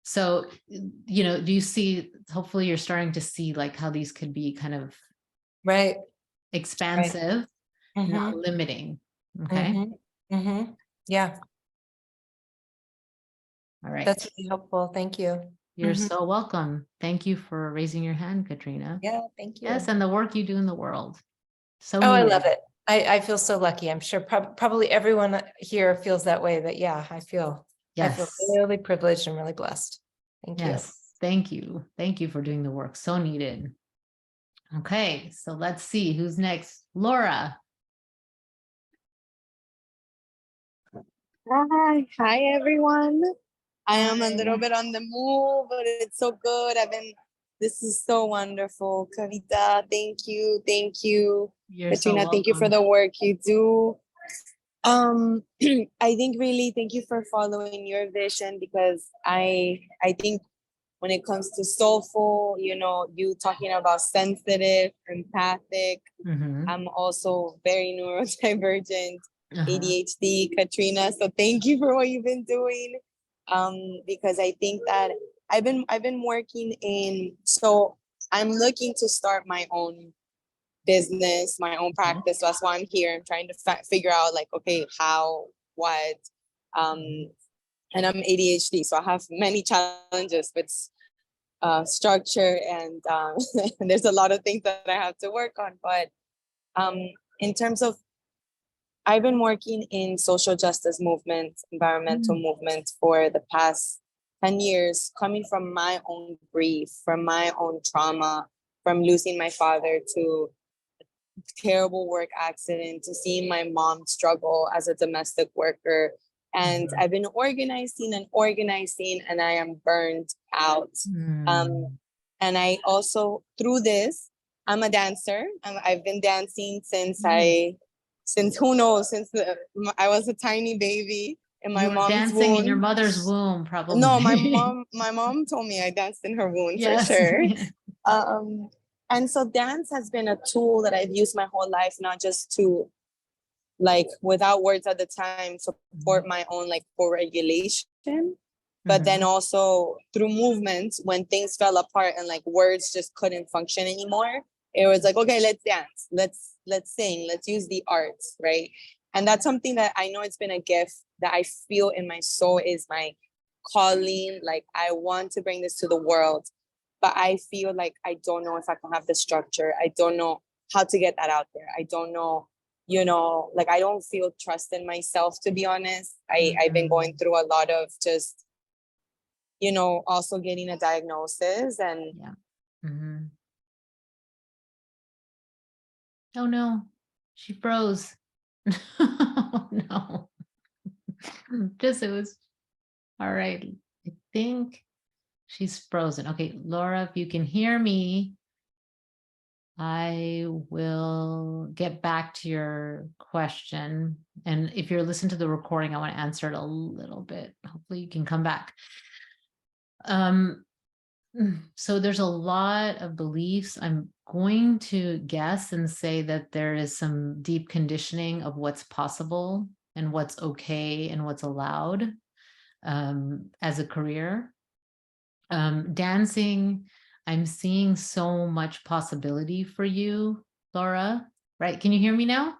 So, you know, do you see, hopefully you're starting to see like how these could be kind of Right. expansive, Mm-hmm. not limiting. Okay. Mm-hmm. Mm-hmm. Yeah. All right. That's really helpful. Thank you. You're Mhm. so welcome. Thank you for raising your hand, Katrina. Yeah, thank you. Yes, and the work you do in the world. So Oh, I needed. love it. I feel so lucky. I'm sure probably everyone here feels that way, but yeah, I feel Yes. really privileged and really blessed. Thank you. Yes. Thank you. Thank you for doing the work. So needed. Okay, so let's see who's next. Laura. Hi everyone. I am a Hi. little bit on the move, but it's so good. This is so wonderful. Kavita, thank you. Thank you. You're so Katrina, thank you for welcome. the work you do. I think really thank you for following your vision, because I think when it comes to soulful, you know, you talking about sensitive, empathic. Mhm. I'm also very neurodivergent, Uh-huh. ADHD, Katrina. So thank you for what you've been doing. Because I think that I've been working in, so I'm looking to start my own business, my own practice. So that's why I'm here. I'm trying to figure out like, okay, how, what, and I'm ADHD, so I have many challenges with structure and and there's a lot of things that I have to work on. But in terms of, I've been working in social justice movement, environmental movement for the past 10 years, coming from my own grief, from my own trauma, from losing my father to terrible work accident, to seeing my mom struggle as a domestic worker. And I've been organizing, and I am burned out. And I also, through this, I'm a dancer. I've been dancing since who knows, I was a tiny baby in my You were mom's dancing in your womb. mother's womb, probably. No, my mom told me I danced in her womb. Yes. For sure. And so dance has been a tool that I've used my whole life, not just to, like, without words at the time, support my own like co-regulation, but then also through movement when things fell apart and like words just couldn't function anymore. It was like, okay, let's dance, let's sing, let's use the arts, right? And that's something that I know, it's been a gift that I feel in my soul is my calling. Like, I want to bring this to the world, but I feel like I don't know if I can have the structure. I don't know how to get that out there. I don't know, you know, like, I don't feel trust in myself, to be honest. I've been going through a lot of just, you know, also getting a diagnosis and Oh no, she froze. Oh no. Just it was all right. I think she's frozen. Okay, Laura, if you can hear me, I will get back to your question. And if you're listening to the recording, I want to answer it a little bit. Hopefully you can come back. So there's a lot of beliefs. I'm going to guess and say that there is some deep conditioning of what's possible and what's okay and what's allowed as a career. Dancing, I'm seeing so much possibility for you, Laura, right? Can you hear me now?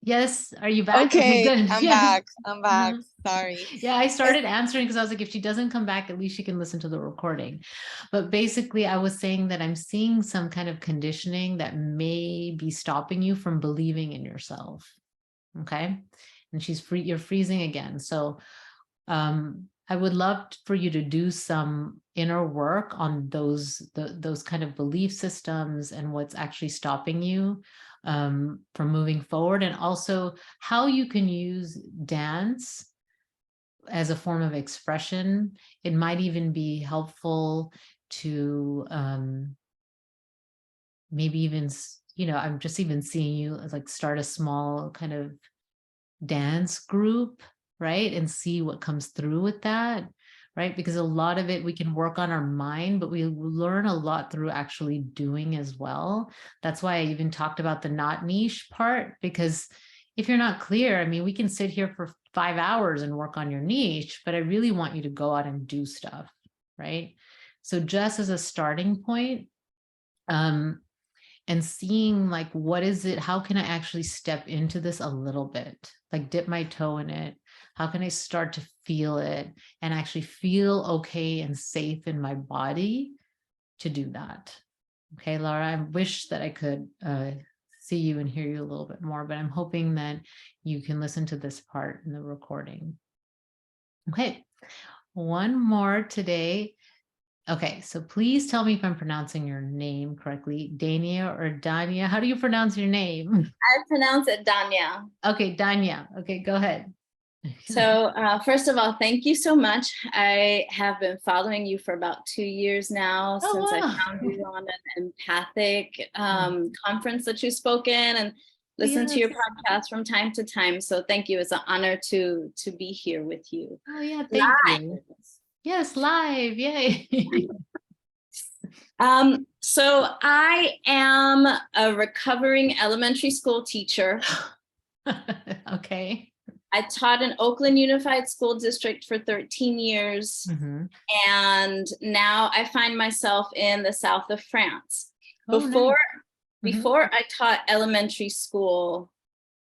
Yes. Are you back? okay, Good. I'm Yes. back. Sorry. Yeah, I started answering because I was like, if she doesn't come back, at least she can listen to the recording. But basically, I was saying that I'm seeing some kind of conditioning that may be stopping you from believing in yourself. Okay. And you're freezing again. So I would love for you to do some inner work on those kind of belief systems and what's actually stopping you from moving forward, and also how you can use dance as a form of expression. It might even be helpful to maybe even, you know, I'm just even seeing you as like start a small kind of dance group right? And see what comes through with that, right? Because a lot of it we can work on our mind, but we learn a lot through actually doing as well. That's why I even talked about the not niche part, because if you're not clear, I mean, we can sit here for 5 hours and work on your niche, but I really want you to go out and do stuff, right? So just as a starting point, and seeing like, what is it? How can I actually step into this a little bit? Like dip my toe in it. How can I start to feel it and actually feel okay and safe in my body to do that? Okay, Laura, I wish that I could see you and hear you a little bit more, but I'm hoping that you can listen to this part in the recording. Okay, one more today. Okay, so please tell me if I'm pronouncing your name correctly. Dania or Dania? How do you pronounce your name? I pronounce it Danya. Okay, Dania. Okay, go ahead. So first of all, thank you so much. I have been following you for about 2 years now, Oh, since wow. I found you on an empathic conference that you spoke in, and listen to your Yes. podcast from time to time. So thank you. It's an honor to be here with you. Oh yeah, thank you. Yes, live. Yay. So I am a recovering elementary school teacher. Okay. I taught in Oakland Unified School District for 13 years. Mhm. And now I find myself in the south of France. Oh, Before nice. Mhm. before I taught elementary school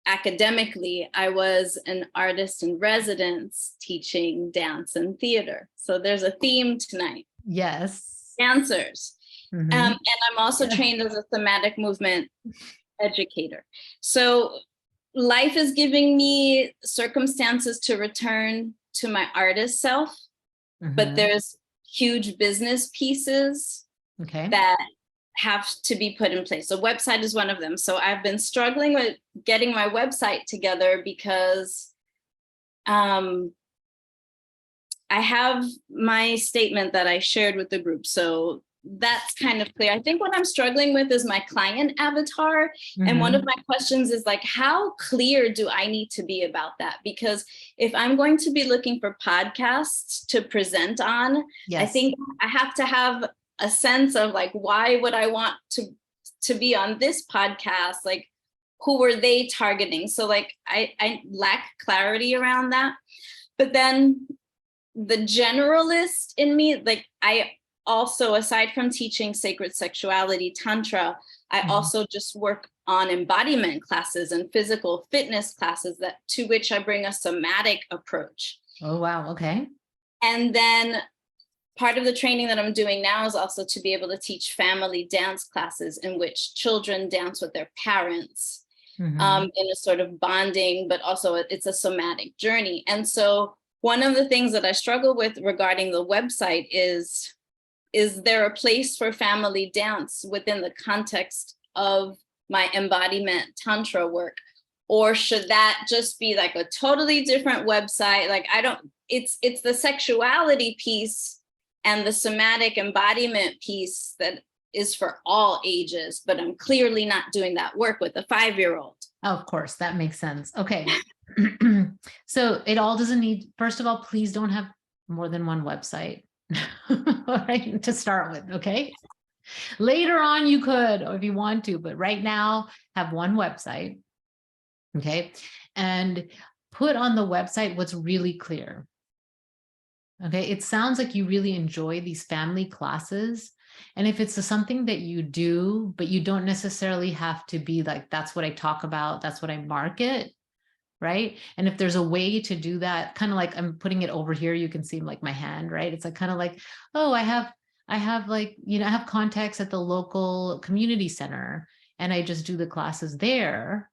academically, I was an artist in residence teaching dance and theater. So there's a theme tonight. Yes. Dancers. Mhm. And I'm also Yeah. trained as a thematic movement educator. So life is giving me circumstances to return to my artist self, but Mhm. there's huge business pieces Okay. that have to be put in place. So website is one of them. So I've been struggling with getting my website together because I have my statement that I shared with the group. So that's kind of clear. I think what I'm struggling with is my client avatar. And one of my questions is like, how clear do I need to be about that? Because if I'm going to be looking for podcasts to present on, Yes. I think I have to have a sense of like, why would I want to be on this podcast? Like, who were they targeting? So like, I lack clarity around that. But then the generalist in me, like I also, aside from teaching sacred sexuality, tantra, I also just work on embodiment classes and physical fitness classes that to which I bring a somatic approach. Oh, wow. Okay. And then part of the training that I'm doing now is also to be able to teach family dance classes in which children dance with their parents in a sort of bonding, but also it's a somatic journey. And so one of the things that I struggle with regarding the website is there a place for family dance within the context of my embodiment tantra work? Or should that just be like a totally different website? Like it's the sexuality piece and the somatic embodiment piece that is for all ages, but I'm clearly not doing that work with a 5-year-old. Oh, of course, that makes sense. Okay. So it all doesn't need, first of all, please don't have more than one website. Right, to start with, okay? Later on you could, or if you want to, but right now have one website, okay? And put on the website what's really clear. Okay, it sounds like you really enjoy these family classes. And if it's something that you do, but you don't necessarily have to be like, that's what I talk about, that's what I market, right? And if there's a way to do that, kind of like I'm putting it over here, you can see like my hand, right? It's like kind of like, oh, I have like, you know, I have contacts at the local community center and I just do the classes there.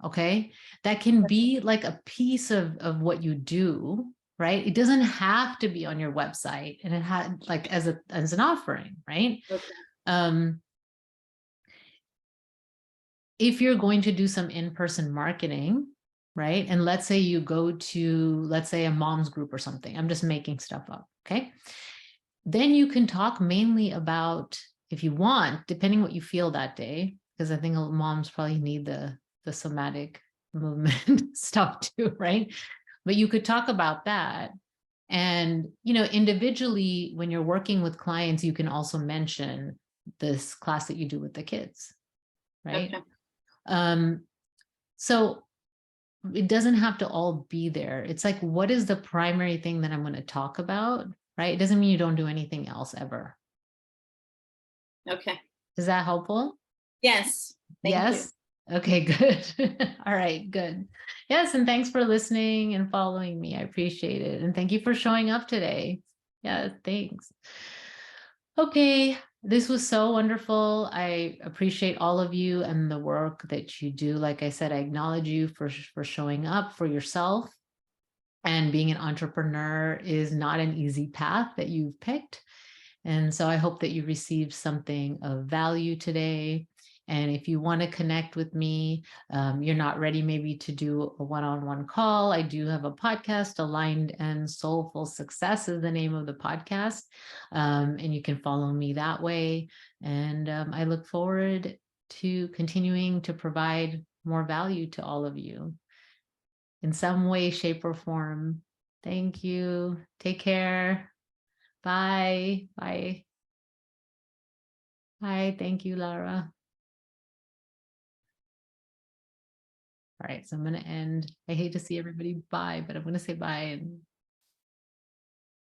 Okay. That can be like a piece of what you do, right? It doesn't have to be on your website, and it had like as an offering, right? Okay. If you're going to do some in-person marketing, right? And let's say you go to, let's say a mom's group or something. I'm just making stuff up. Okay. Then you can talk mainly about, if you want, depending what you feel that day, because I think moms probably need the somatic movement stuff too, right? But you could talk about that. And, you know, individually, when you're working with clients, you can also mention this class that you do with the kids, right? Okay. So it doesn't have to all be there. It's like, what is the primary thing that I'm going to talk about, right? It doesn't mean you don't do anything else ever. Okay. Is that helpful? Yes. Thank Yes. Okay, good. All right, good. Yes, and thanks for listening and following me. I appreciate it. And thank you for showing up today. Yeah, thanks. Okay, this was so wonderful. I appreciate all of you and the work that you do. Like I said, I acknowledge you for showing up for yourself. And being an entrepreneur is not an easy path that you've picked. And so I hope that you received something of value today. And if you want to connect with me, you're not ready maybe to do a one-on-one call. I do have a podcast, Aligned and Soulful Success is the name of the podcast. And you can follow me that way. And I look forward to continuing to provide more value to all of you in some way, shape, or form. Thank you. Take care. Bye. Bye. Bye. Thank you, Lara. All right, so I'm going to end. I hate to see everybody bye, but I'm going to say bye and